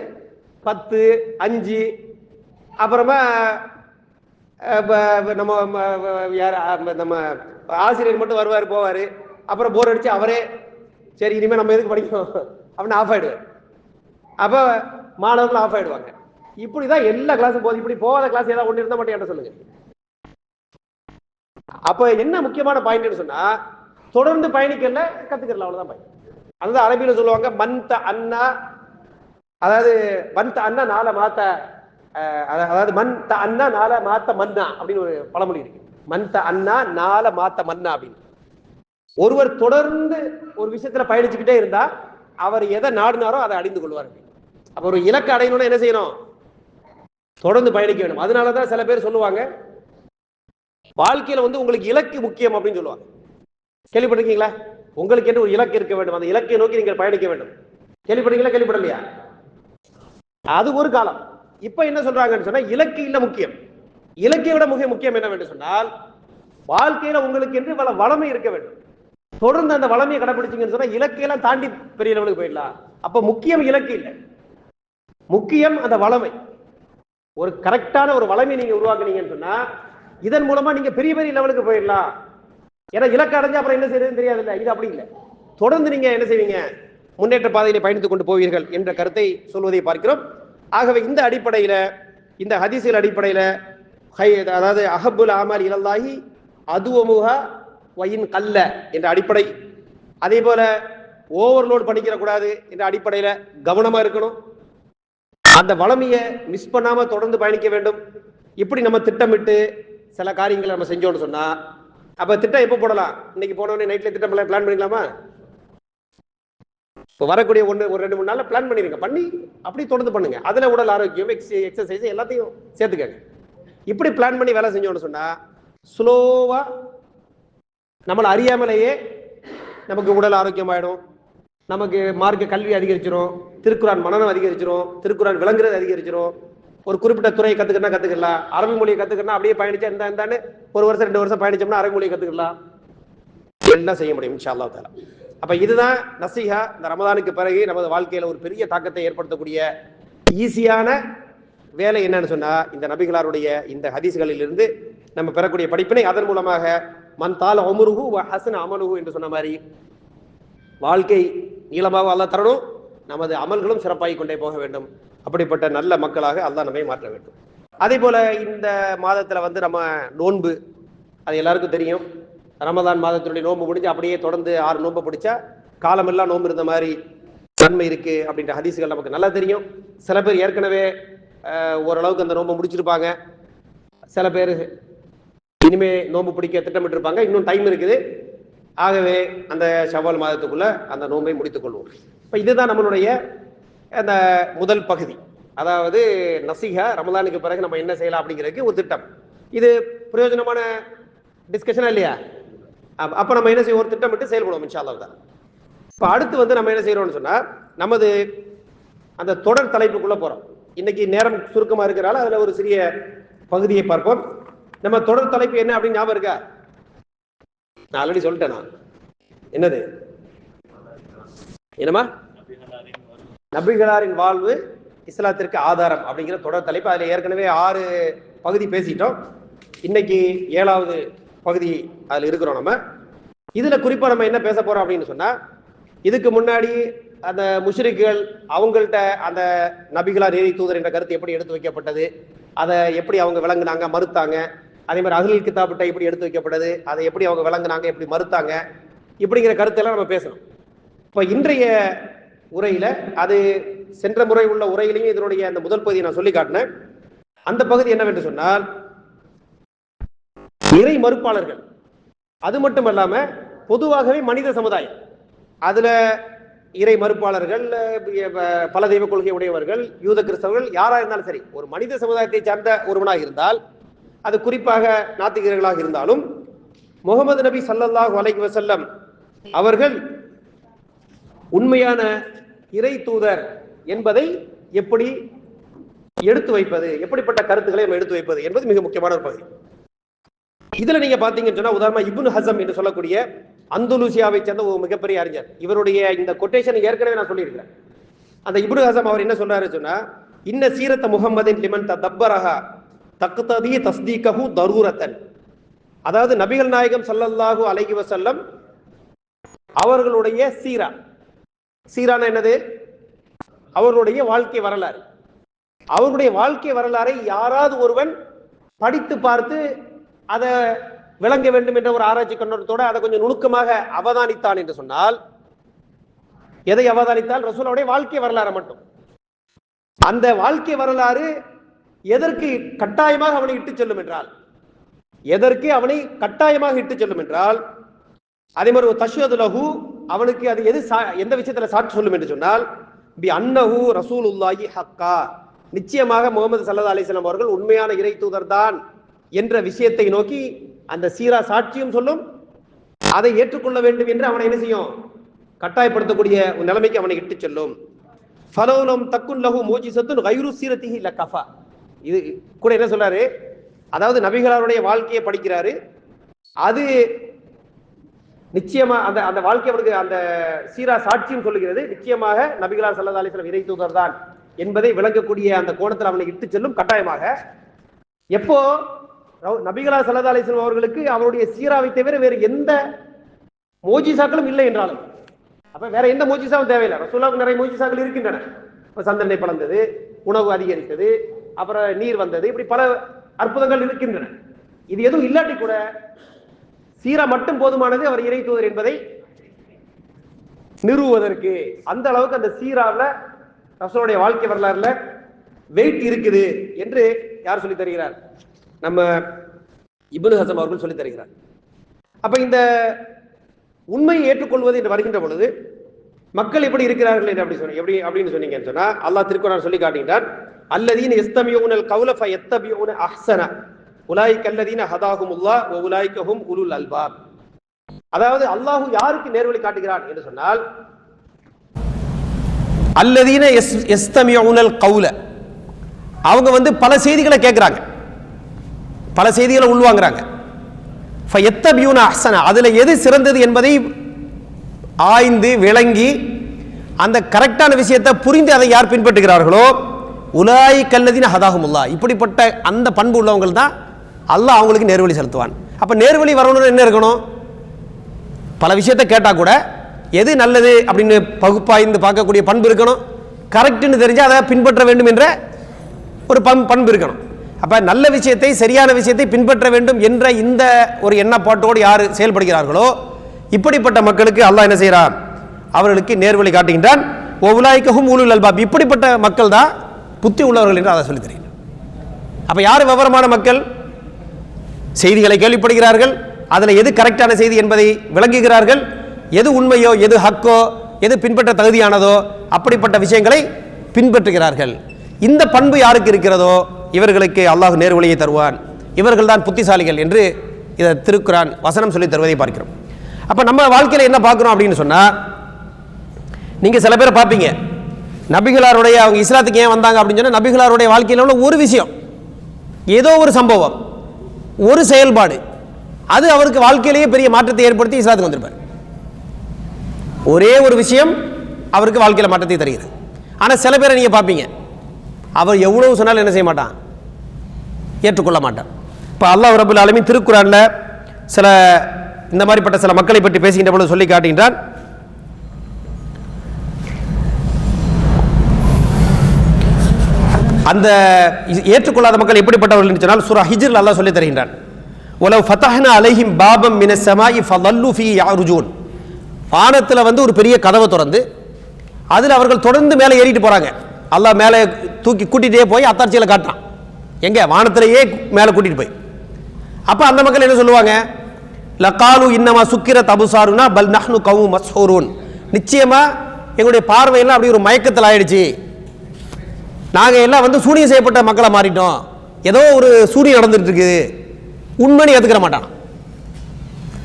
10, 5, அப்புறமா நம்ம நம்ம ஆசிரியர் மட்டும் வருவார் போவார். அப்புறம் போர் அடிச்சு அவரே சரி இனிமேல் நம்ம எதுக்கு படிக்கணும் அப்படின்னு ஆஃப் ஆயிடுவார். அப்போ மாணவர்கள் ஆஃப் ஆயிடுவாங்க. இப்படிதான் எல்லா கிளாஸும் போகுது. இப்படி போகாத கிளாஸ் ஏதாவது ஒன்று இருந்தால் மட்டும் என்ன சொல்லுங்க. அப்ப என்ன முக்கியமான பாயிண்ட்னு சொன்னா, தொடர்ந்து பயணிக்கல கத்துக்கிறல, அவ்வளவுதான் பாயிண்ட். அதுதான் அரபியில சொல்லுவாங்க மன்த அண்ணா, அதாவது மன்த அண்ணா நால மாத்த, அதாவது மன்த அண்ணா நால மாத்த மன்னா அப்படின்னு ஒரு பழமொழி இருக்கு. மன்த அண்ணா நால மாத்த மன்னா அப்படின்னு. ஒருவர் தொடர்ந்து ஒரு விஷயத்துல பயணிச்சுக்கிட்டே இருந்தா அவர் எதை நாடினாரோ அதை அடைந்து கொள்வார். அப்ப ஒரு இலக்கை அடையணும்னா என்ன செய்யணும்? தொடர்ந்து பயணிக்க வேண்டும். அதனாலதான் சில பேர் சொல்லுவாங்க, வாழ்க்கையில உங்களுக்கு இலக்கு முக்கியம் அப்படின்னு சொல்லுவாங்க. கேள்விப்பட்டிருக்கீங்களா? உங்களுக்கு என்று ஒரு இலக்கு இருக்க வேண்டும், அந்த இலக்கை நோக்கி நீங்கள் பயணிக்க வேண்டும். கேள்விப்பட்டீங்களா? கேள்விப்படலையா? அது ஒரு காலம். இப்ப என்ன சொல்றாங்கன்னு சொன்னா, இலக்கு இல்ல முக்கியம். இலக்கை விட மிக முக்கியம் என்னவென்று சொன்னால், வாழ்க்கையில உங்களுக்கு என்று வளமை இருக்க வேண்டும். தொடர்ந்து அந்த வளமையை கடைபிடிச்சீங்கன்னு சொன்னா இலக்கையெல்லாம் தாண்டி பெரிய லெவலுக்கு போயிடலாம். அப்ப முக்கியம் இலக்கு இல்லை, முக்கியம் அந்த வளமை. ஒரு கரெக்டான ஒரு வளமை நீங்க உருவாக்குனீங்கன்னு சொன்னா இதன் மூலமா நீங்க பெரிய பெரிய லெவலுக்கு போயிடலாம். ஏன்னா இலக்கு அடைஞ்சா அப்புறம் என்ன செய்யறதுன்னு தெரியாது. இல்லை, இது அப்படி இல்லை. தொடர்ந்து நீங்க என்ன செய்வீங்க? முன்னேற்ற பாதையிலே பயணித்துக் கொண்டு போவீர்கள் என்ற கருத்தை சொல்வதை பார்க்கிறோம். ஆகவே இந்த அடிப்படையில, இந்த ஹதீஸில் அடிப்படையில, அதாவது அஹப்புல் அமால் இலல்லாஹி அதுவமுஹா வயின் கல்ல என்ற அடிப்படை, அதே போல ஓவர்லோட் பண்ணிக்கிற கூடாது என்ற அடிப்படையில கவனமா இருக்கணும். அந்த வளமையை மிஸ் பண்ணாம தொடர்ந்து பயணிக்க வேண்டும். இப்படி நம்ம திட்டமிட்டு சில காரியங்களை நம்ம செஞ்சோம்னு சொன்னா, அப்ப திட்டம் எப்போ போடலாம்? இன்னைக்கு போனோடனே நைட்ல திட்டம் பிளான் பண்ணிக்கலாமா? இப்போ வரக்கூடிய ஒரு 2-3 நாள்ல பிளான் பண்ணிருங்க. பண்ணி அப்படி தொடர்ந்து பண்ணுங்க. அதுல உடல் ஆரோக்கியம், எக்ஸசைஸ் எல்லாத்தையும் சேர்த்துக்கங்க. இப்படி பிளான் பண்ணி வேலை செஞ்சோம்னு சொன்னா ஸ்லோவா நம்மளை அறியாமலேயே நமக்கு உடல் ஆரோக்கியமாயிடும், நமக்கு மார்க்க கல்வி அதிகரிச்சிடும், திருக்குரான் மனநம் அதிகரிச்சிடும், திருக்குரான் விளங்குறது அதிகரிச்சிடும். ஒரு குறிப்பிட்ட துறையை கத்துக்கலாம், அரபி மொழியை கத்துக்கணும், அப்படியே பயணிச்சா இருந்தான்னு ஒரு வருஷம் 2 வருஷம் பயணிச்சோம்னா அரபி மொழியை கத்துக்கலாம், எல்லாம் செய்ய முடியும் இன்ஷா அல்லாஹ் தஆலா. அப்ப இதுதான் நசீஹா. இந்த ரமதானுக்கு பிறகு நமது வாழ்க்கையில ஒரு பெரிய தாக்கத்தை ஏற்படுத்தக்கூடிய ஈஸியான வேலை என்னன்னு சொன்னா, இந்த நபிகளாருடைய இந்த ஹதீஸ்களில் இருந்து நம்ம பெறக்கூடிய படிப்பினை, அதன் மூலமாக மன் தால உம்ருஹு வ ஹஸன அமலுஹு என்று சொன்ன மாதிரி வாழ்க்கை நீளமாக அல்லாஹ் தரணும், நமது அமல்களும் சிறப்பாகிக் கொண்டே போக வேண்டும். அப்படிப்பட்ட நல்ல மக்களாக அல்லாஹ் நம்மை மாற்ற வேண்டும். அதே போல இந்த மாதத்துல நம்ம நோன்பு, அது எல்லாருக்கும் தெரியும். ரமதான் மாதத்தினுடைய நோன்பு முடிஞ்சு அப்படியே தொடர்ந்து 6 நோன்பு பிடிச்சா காலமெல்லாம் நோன்பு இருந்த மாதிரி நன்மை இருக்கு அப்படின்ற ஹதீஸ்கள் நமக்கு நல்லா தெரியும். சில பேர் ஏற்கனவே ஓரளவுக்கு அந்த நோன்பு முடிச்சிருப்பாங்க, சில பேர் இனிமே நோன்பு பிடிக்க திட்டமிட்டு இருப்பாங்க, இன்னும் டைம் இருக்குது. ஆகவே அந்த ஷவ்வால் மாதத்துக்குள்ள அந்த நோன்பை முடித்துக் கொள்வோம். இப்போ இதுதான் நம்மளுடைய அந்த முதல் பகுதி, அதாவது நசீஹா. ரமலானுக்கு பிறகு நம்ம என்ன செய்யலாம் அப்படிங்கிறதுக்கு ஒரு திட்டம். இது பிரயோஜனமான டிஸ்கஷனா இல்லையா? அப்ப நம்ம என்ன செய்வோம், ஒரு திட்டமிட்டு செயல்படுவோம் இன்ஷா அல்லாஹ் தான். இப்போ அடுத்து நம்ம என்ன செய்யறோம்னு சொன்னா, நமது அந்த தொடர் தலைப்புக்குள்ள போறோம். இன்னைக்கு நேரம் சுருக்கமா இருக்கிறனால அதுல ஒரு சிறிய பகுதியை பார்ப்போம். நம்ம தொடர் தலைப்பு என்ன அப்படின்னு ஞாபகம் இருக்கா? நான் ஆல்ரெடி சொல்லிட்டேன். என்னது? என்னமா? நபிகளாரின் வாழ்வு இஸ்லாத்திற்கு ஆதாரம் அப்படிங்கிற தொடர் தலைப்பு. அதுல ஏற்கனவே 6 பகுதி பேசிட்டோம். இன்னைக்கு 7வது பகுதி அதுல இருக்கிறோம். நம்ம இதுல குறிப்பா நம்ம என்ன பேச போறோம் அப்படின்னு சொன்னா, இதுக்கு முன்னாடி அந்த முஷ்ரிக்குகள் அவங்கள்ட்ட அந்த நபிகளார் இறை தூதர் என்ற கருத்து எப்படி எடுத்து வைக்கப்பட்டது, அதை எப்படி அவங்க விளங்குனாங்க, மறுத்தாங்க. அதே மாதிரி அஹ்லுல் கிதாபிட்ட எப்படி எடுத்து வைக்கப்பட்டது, அதை எப்படி அவங்க விளங்குனாங்க, எப்படி மறுத்தாங்க, இப்படிங்கிற கருத்தெல்லாம் நம்ம பேசணும். இப்போ இன்றைய உரையில, அது சென்ற முறை உள்ள உரையிலையும் இதனுடைய அந்த முதல் பகுதியை நான் சொல்லி காட்டினேன். அந்த பகுதி என்னவென்று சொன்னால், இறை மறுப்பாளர்கள், அது மட்டுமல்லாம பொதுவாகவே மனித சமுதாயம், அதுல இறை மறுப்பாளர்கள், பல தெய்வ கொள்கை உடையவர்கள், யூத கிறிஸ்தவர்கள், யாரா இருந்தாலும் சரி, ஒரு மனித சமுதாயத்தை சார்ந்த ஒருவனாக இருந்தால், அது குறிப்பாக நாத்திகர்களாக இருந்தாலும், முகமது நபி ஸல்லல்லாஹு அலைஹி வஸல்லம் அவர்கள் உண்மையான இறை தூதர் என்பதை எப்படி எடுத்து வைப்பது, எப்படிப்பட்ட கருத்துக்களை நம்ம எடுத்து வைப்பது என்பது மிக முக்கியமான ஒரு பகுதி. இதுல நீங்க பாத்தீங்கன்னு சொன்னா, உதாரணமா இப்னு ஹஸம் என்று சொல்லக்கூடிய அந்தலூசியாவை சேர்ந்த ஒரு மிகப்பெரிய அறிஞர், இவருடைய இந்த கொட்டேஷன் ஏற்கனவே நான் சொல்லியிருக்கிறேன். அந்த இப்னு ஹஸம் அவர் என்ன சொல்றாரு சொன்னா, இன்ன சீரத்த முஹம்மதின் லிமன் ததப்பரஹா தக்ததி தஸ்தீகஹு தரூரத்தன். அதாவது நபிகள் நாயகம் ஸல்லல்லாஹு அலைஹி வஸல்லம் அவர்களுடைய சீரான என்னது, அவர்களுடைய வாழ்க்கை வரலாறு. அவருடைய வாழ்க்கை வரலாறை யாராவது ஒருவன் படித்து பார்த்து அதை விளங்க வேண்டும் என்ற ஒரு ஆராய்ச்சி கண்ணோட்டத்தோட அதை கொஞ்சம் நுணுக்கமாக அவதானித்தான் என்று சொன்னால், எதை அவதானித்தால்? ரசூலுடைய வாழ்க்கை வரலாறு மட்டும். அந்த வாழ்க்கை வரலாறு எதற்கு கட்டாயமாக அவனை இட்டு செல்லும் என்றால், அதே மாதிரி ஒரு தஷ்ஹது லஹு, அவனுக்கு அது எந்த விஷயத்துல சாட்சி சொல்லும் என்று சொன்னால், பி அன்னஹு ரசூலுல்லாஹி ஹக்கா, நிச்சயமாக முகமது ஸல்லல்லாஹு அலைஹி வஸல்லம் அவர்கள் உண்மையான இறை தூதர் தான் என்ற விஷயத்தை நோக்கி அந்த சீரா சாட்சியும் சொல்லும். அதை ஏற்றுக்கொள்ள வேண்டும் என்று அவனை என்ன செய்யும், கட்டாயப்படுத்தக்கூடிய ஒரு நிலைமைக்கு அவனை இட்டு செல்லும். ஃபலௌலம் தக்குன் லஹு மூஜிஸத்துன் கைரு சீரத்திஹி லகஃபா. இது கூட என்ன சொல்றாரு, அதாவது நபிகளாருடைய வாழ்க்கையை படிக்கிறாரு, அது நிச்சயமா அந்த வாழ்க்கை அவனுக்கு அந்த சீரா சாட்சியும் சொல்லுகிறது, நிச்சயமாக நபிகளார் ஸல்லல்லாஹு அலைஹி வஸல்லம் இறை தூதர் தான் என்பதை விளங்கக்கூடிய அந்த கோணத்தில் அவனை இட்டு செல்லும் கட்டாயமாக. எப்போ நபிகளார் ஸல்லல்லாஹு அலைஹி வஸல்லம் அவர்களுக்கு அவருடைய சீராவை தவிர வேறு எந்த மோஜிசாக்களும் இல்லை என்றாலும், அப்ப வேற எந்த மோஜிசாவும் தேவையில்லை. ரசூலுல்லாஹ்வுக்கு நிறைய மோஜிசாக்கள் இருக்கின்றன. சந்தனை பலந்தது, உணவு அதிகரித்தது, அப்புறம் நீர் வந்தது, இப்படி பல அற்புதங்கள் இருக்கின்றன. இது எதுவும் இல்லாட்டி கூட சீரா மட்டும் போதுமானது அவர் இறை தூதர் என்பதை நிறுவுவதற்கு. அந்த அளவுக்கு அந்த சீராவில் ரசூலுடைய வாழ்க்கை வரலாறுல வெயிட் இருக்குது என்று யார் சொல்லி தருகிறார்? நம்ம இப்னு ஹஸம் அவர்கள் சொல்லி தருகிறார். அப்ப இந்த உண்மையை ஏற்றுக்கொள்வது என்று வருகின்ற பொழுது மக்கள் எப்படி இருக்கிறார்கள் என்று அப்படின்னு சொன்னீங்கன்னு சொன்னா, அல்லாஹ் திருக்குர்ஆன் சொல்லி காட்டுகிறார், அல்லதீன யஸ்தமியூனல் கௌல ஃபயத்தபியூன அஹ்ஸன உலாயிக அல்லதீன ஹதாஹுமுல்லாஹ் வ உலாயிக ஹும் உலுல் அல்பாப். அதாவது அல்லாஹ் யாருக்கு நேர்வழி காட்டுகிறான் என்று சொன்னால், அல்லதீன யஸ்தமியூனல் கௌல, அவங்க வந்து பல செய்திகளை கேட்குறாங்க, பல செய்திகளை உள்வாங்கிறாங்க. ஃபயத்தபியூன அஹ்ஸன, அதில் எது சிறந்தது என்பதை ஆய்ந்து விளங்கி அந்த கரெக்டான விஷயத்தை புரிந்து அதை யார் பின்பற்றுகிறார்களோ உலாயிக அல்லதீன ஹதாஹுமுல்லாஹ், இப்படிப்பட்ட அந்த பண்பு உள்ளவங்க தான் அல்லாஹ் அவங்களுக்கு நேர்வழி செலுத்துவான். அப்போ நேர்வழி வரணும்னு என்ன இருக்கணும்? பல விஷயத்தை கேட்டால் கூட எது நல்லது அப்படின்னு பகுப்பாய்ந்து பார்க்கக்கூடிய பண்பு இருக்கணும். கரெக்டுன்னு தெரிஞ்சால் அதை பின்பற்ற வேண்டும் என்ற ஒரு பண்பு இருக்கணும். அப்போ நல்ல விஷயத்தை, சரியான விஷயத்தை பின்பற்ற வேண்டும் என்ற இந்த ஒரு எண்ணப்பாட்டோடு யார் செயல்படுகிறார்களோ இப்படிப்பட்ட மக்களுக்கு அல்லாஹ் என்ன செய்கிறான்? அவர்களுக்கு நேர்வழி காட்டுகின்றான். உலாயிகஹும் உலுல் அல்பாப், இப்படிப்பட்ட மக்கள் தான் புத்தி உள்ளவர்கள் என்று அதை சொல்லி தருகிறார். அப்போ யார் விவரமான மக்கள்? செய்திகளை கேள்விப்படுகிறார்கள், அதில் எது கரெக்டான செய்தி என்பதை விளங்குகிறார்கள், எது உண்மையோ எது ஹக்கோ எது பின்பற்ற தகுதியானதோ அப்படிப்பட்ட விஷயங்களை பின்பற்றுகிறார்கள். இந்த பண்பு யாருக்கு இருக்கிறதோ இவர்களுக்கு அல்லாஹ் நேர்வழியை தருவான். இவர்கள் தான் புத்திசாலிகள் என்று இதை திருக்குரான் வசனம் சொல்லி தருவதை பார்க்கிறோம். அப்போ நம்ம வாழ்க்கையில் என்ன பார்க்குறோம் அப்படின்னு சொன்னால், நீங்கள் சில பேரை பார்ப்பீங்க, நபிகளாருடைய அவங்க இஸ்லாத்துக்கு ஏன் வந்தாங்க அப்படின்னு சொன்னால் நபிகளாருடைய வாழ்க்கையில் உள்ள ஒரு விஷயம், ஏதோ ஒரு சம்பவம், ஒரு செயல்பாடு, அது அவருக்கு வாழ்க்கையிலேயே பெரிய மாற்றத்தை ஏற்படுத்தி இஸ்லாத்துக்கு வந்திருப்பார். ஒரே ஒரு விஷயம் அவருக்கு வாழ்க்கையில் மாற்றத்தை தருகிறது. ஆனால் சில பேரை நீங்கள் பார்ப்பீங்க, அவர் எவ்வளவு சொன்னாலும் என்ன செய்ய மாட்டான்? ஏற்றுக்கொள்ள மாட்டான். இப்போ அல்லாஹ் ரப்பல் ஆலமீன் திருக்குரானில் சில இந்த மாதிரிப்பட்ட சில மக்களை பற்றி பேசுகின்ற பொழுது சொல்லி காட்டுகின்றான். அந்த ஏற்றுக்கொள்ளாத மக்கள் எப்படிப்பட்டவர்கள் என்று சொன்னால் சூரா ஹிஜ்ரில் அல்லாஹ் சொல்லி தருகின்றான். வலவ் ஃபதஹ்னா அலைஹிம் பாபம் மினஸ் ஸமாஇ ஃபதல்லு ஃபீ யஅருஜூன், வானத்தில் வந்து ஒரு பெரிய கதவை திறந்து அதில் அவர்கள் தொடர்ந்து மேலே ஏறிட்டு போகிறாங்க. அல்லாஹ் மேலே தூக்கி கூட்டிகிட்டே போய் அத்தாட்சிகளை காட்டான், எங்கே? வானத்திலேயே மேலே கூட்டிகிட்டு போய். அப்போ அந்த மக்கள் என்ன சொல்லுவாங்க? லகாலு இன்னமா சுக்கிர தபுசாருனா பல் நஹ்னு கௌம் மஸ்ஹூரூன், நிச்சயமாக எங்களுடைய பார்வையெல்லாம் அப்படி ஒரு மயக்கத்தில் ஆயிடுச்சு, நாங்கள் எல்லாம் வந்து சூனியம் செய்யப்பட்ட மக்களை மாறிட்டோம், ஏதோ ஒரு சூனியம் நடந்துட்டு இருக்குது, உண்மைன்னு ஏற்றுக்கிற மாட்டான்.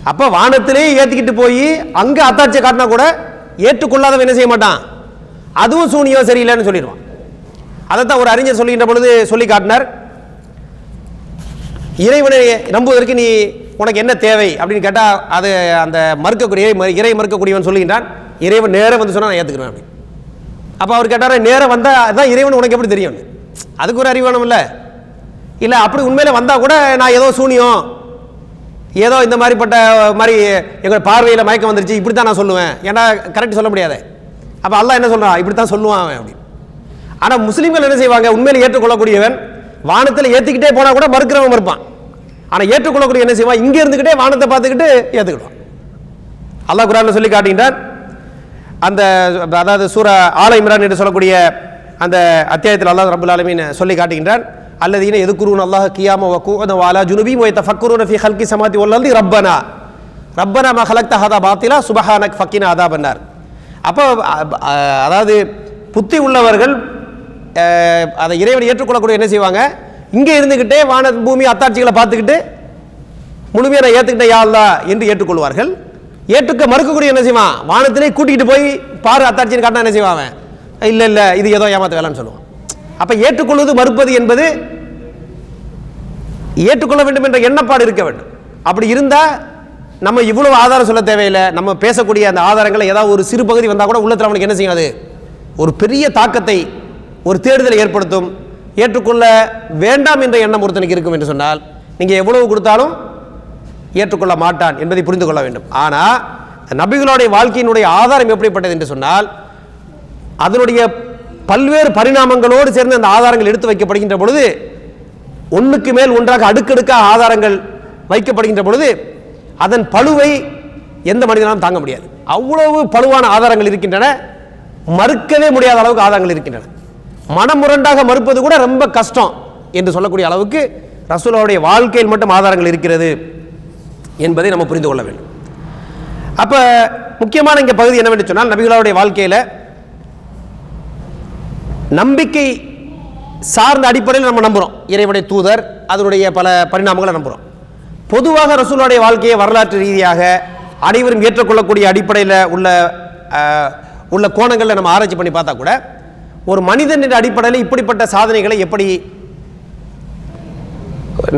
அப்போ வானத்திலே ஏற்றிக்கிட்டு போய் அங்கே அத்தாட்சியை காட்டினா கூட ஏற்றுக்கொள்ளாதவன் என்ன செய்ய மாட்டான்? அதுவும் சூனியம் சரியில்லைன்னு சொல்லிடுவான். அதைத்தான் ஒரு அறிஞர் சொல்லுகின்ற பொழுது சொல்லி காட்டினார். இறைவனை நம்புவதற்கு நீ உனக்கு என்ன தேவை அப்படின்னு கேட்டால் அது அந்த மறுக்கக்கூடிய இறை மறுக்கக்கூடியவன் சொல்லுகின்றான், இறைவன் நேரம் வந்து சொன்னால் நான் ஏற்றுக்கிறேன் அப்படி. அப்போ அவர் கேட்டார், நேரம் வந்தால் அதுதான் இறைவன் உனக்கு எப்படி தெரியும்? அதுக்கு ஒரு அறிவு வேணும் இல்லை அப்படி உண்மையில் வந்தால் கூட நான் ஏதோ சூனியம், ஏதோ இந்த மாதிரிப்பட்ட மாதிரி எங்கள் பார்வையில் மயக்கம் வந்துருச்சு இப்படி தான் நான் சொல்லுவேன், ஏன்னா கரெக்ட் சொல்ல முடியாது. அப்போ அல்லாஹ் என்ன சொல்கிறான்? இப்படி தான் சொல்லுவான் அவன் அப்படி. ஆனால் முஸ்லீம்கள் என்ன செய்வாங்க? உண்மையில் ஏற்றுக்கொள்ளக்கூடியவன் வானத்தில் ஏற்றிக்கிட்டே போனால் கூட மறுக்கிறவன் மறுப்பான். ஆனால் ஏற்றுக்கொள்ளக்கூடிய என்ன செய்வான்? இங்கே இருந்துக்கிட்டே வானத்தை பார்த்துக்கிட்டு ஏற்றுக்கிடுவான். அல்லாஹ் குர்ஆனில் சொல்லி காட்டுகின்றான். அந்த அதாவது சூரா ஆல இம்ரான் என்று சொல்லக்கூடிய அந்த அத்தியாயத்தில் அல்லாஹ் ரப்பல் ஆலமீன் சொல்லி காட்டுகின்றான். அல்லதீன யذ்குரூன அல்லாஹ கியாம வ குஊதன் வ அலா ஜுனுபிஹிம் வ யதஃபக்கரூன ஃபீ ஹல்கி ஸமாவாத்தி வல் அர்தி ரப்பனா மா ஹலக்த ஹதா பாத்திலா சுப்ஹானக ஃபக்கினா அதாபன்னார். அப்போ அதாவது புத்தி உள்ளவர்கள் அதை இறைவனை ஏற்றுக்கொள்ளக்கூடிய என்ன செய்வாங்க? இங்கே இருந்துக்கிட்டே வான பூமி அத்தாட்சிகளை பார்த்துக்கிட்டு முழுமையாக நான் ஏற்றுக்கிட்டேன் யா அல்லாஹ் என்று ஏற்றுக்கொள்வார்கள். ஏற்றுக்க மறுக்கக்கூடிய என்ன செய்வான்? வானத்திலே கூட்டிகிட்டு போய் பாரு அத்தாட்சின்னு காட்டினா என்ன செய்வான்? இல்லை இல்லை இது ஏதோ ஏமாத்த வேலைன்னு சொல்லுவான். அப்போ ஏற்றுக்கொள்வது மறுப்பது என்பது ஏற்றுக்கொள்ள வேண்டும் என்ற எண்ணப்பாடு இருக்க வேண்டும். அப்படி இருந்தால் நம்ம இவ்வளவு ஆதாரம் சொல்ல தேவையில்லை. நம்ம பேசக்கூடிய அந்த ஆதாரங்களை ஏதாவது ஒரு சிறு பகுதி வந்தால் கூட உள்ளத்தில் அவனுக்கு என்ன செய்யாது? ஒரு பெரிய தாக்கத்தை, ஒரு தேடுதலை ஏற்படுத்தும். ஏற்றுக்கொள்ள வேண்டாம் என்ற எண்ணம் ஒருத்தனுக்கு இருக்கும் என்று சொன்னால் நீங்கள் எவ்வளவு கொடுத்தாலும் ஏற்றுக்கொள்ள மாட்டான் என்பதை புரிந்து கொள்ள வேண்டும். ஆனால் நபிகளுடைய வாழ்க்கையினுடைய ஆதாரம் எப்படிப்பட்டது என்று சொன்னால் அதனுடைய பல்வேறு பரிணாமங்களோடு சேர்ந்து அந்த ஆதாரங்கள் எடுத்து வைக்கப்படுகின்ற பொழுது ஒன்றுக்கு மேல் ஒன்றாக அடுக்கடுக்காக ஆதாரங்கள் வைக்கப்படுகின்ற பொழுது அதன் பளுவை எந்த மனிதனாலும் தாங்க முடியாது. அவ்வளவு பழுவான ஆதாரங்கள் இருக்கின்றன, மறுக்கவே முடியாத அளவுக்கு ஆதாரங்கள் இருக்கின்றன. மனமுரண்டாக மறுப்பது கூட ரொம்ப கஷ்டம் என்று சொல்லக்கூடிய அளவுக்கு ரசூலுல்லாஹ்வுடைய வாழ்க்கையில் மட்டும் ஆதாரங்கள் இருக்கிறது என்பதை நம்ம புரிந்து கொள்ள வேண்டும். அப்போ முக்கியமான இங்கே பகுதி என்னவென்று சொன்னால் நபிகளுடைய வாழ்க்கையில் நம்பிக்கை சார்ந்த அடிப்படையில் நம்ம நம்புகிறோம். இறைவனுடைய தூதர் அதனுடைய பல பரிணாமங்களை நம்புகிறோம். பொதுவாக ரசூலுல்லாஹ்வுடைய வாழ்க்கையை வரலாற்று ரீதியாக அனைவரும் ஏற்றுக்கொள்ளக்கூடிய அடிப்படையில் உள்ள உள்ள கோணங்களில் நம்ம ஆராய்ச்சி பண்ணி பார்த்தா கூட ஒரு மனிதன் என்ற அடிப்படையில் இப்படிப்பட்ட சாதனைகளை எப்படி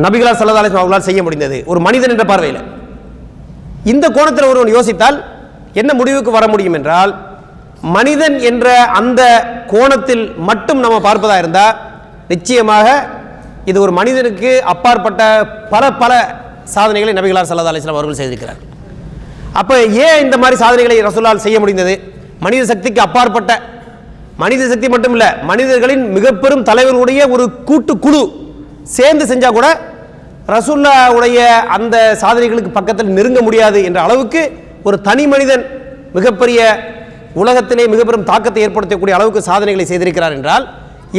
நபிகளார் ஸல்லல்லாஹு அலைஹி வஸல்லம் அவர்களால் செய்ய முடிந்தது ஒரு மனிதன் என்ற பார்வையில்? இந்த கோணத்தில் ஒருவன் யோசித்தால் என்ன முடிவுக்கு வர முடியும் என்றால், மனிதன் என்ற அந்த கோணத்தில் மட்டும் நம்ம பார்ப்பதா இருந்தால் நிச்சயமாக இது ஒரு மனிதனுக்கு அப்பாற்பட்ட பல பல சாதனைகளை நபிகளார் ஸல்லல்லாஹு அலைஹி வஸல்லம் அவர்கள் செய்திருக்கிறார். அப்போ ஏன் இந்த மாதிரி சாதனைகளை ரசூலால் செய்ய முடிந்தது? மனித சக்திக்கு அப்பாற்பட்ட, மனித சக்தி மட்டும் இல்லை, மனிதர்களின் மிக பெரும் தலைவர்களுடைய ஒரு கூட்டு குழு சேர்ந்து செஞ்சா கூட ரசூலுல்லாஹ்வுடைய அந்த சாதனைகளுக்கு பக்கத்தில் நெருங்க முடியாது என்ற அளவுக்கு ஒரு தனி மனிதன் மிகப்பெரிய உலகத்திலே மிக பெரும் தாக்கத்தை ஏற்படுத்தக்கூடிய அளவுக்கு சாதனைகளை செய்திருக்கிறார் என்றால்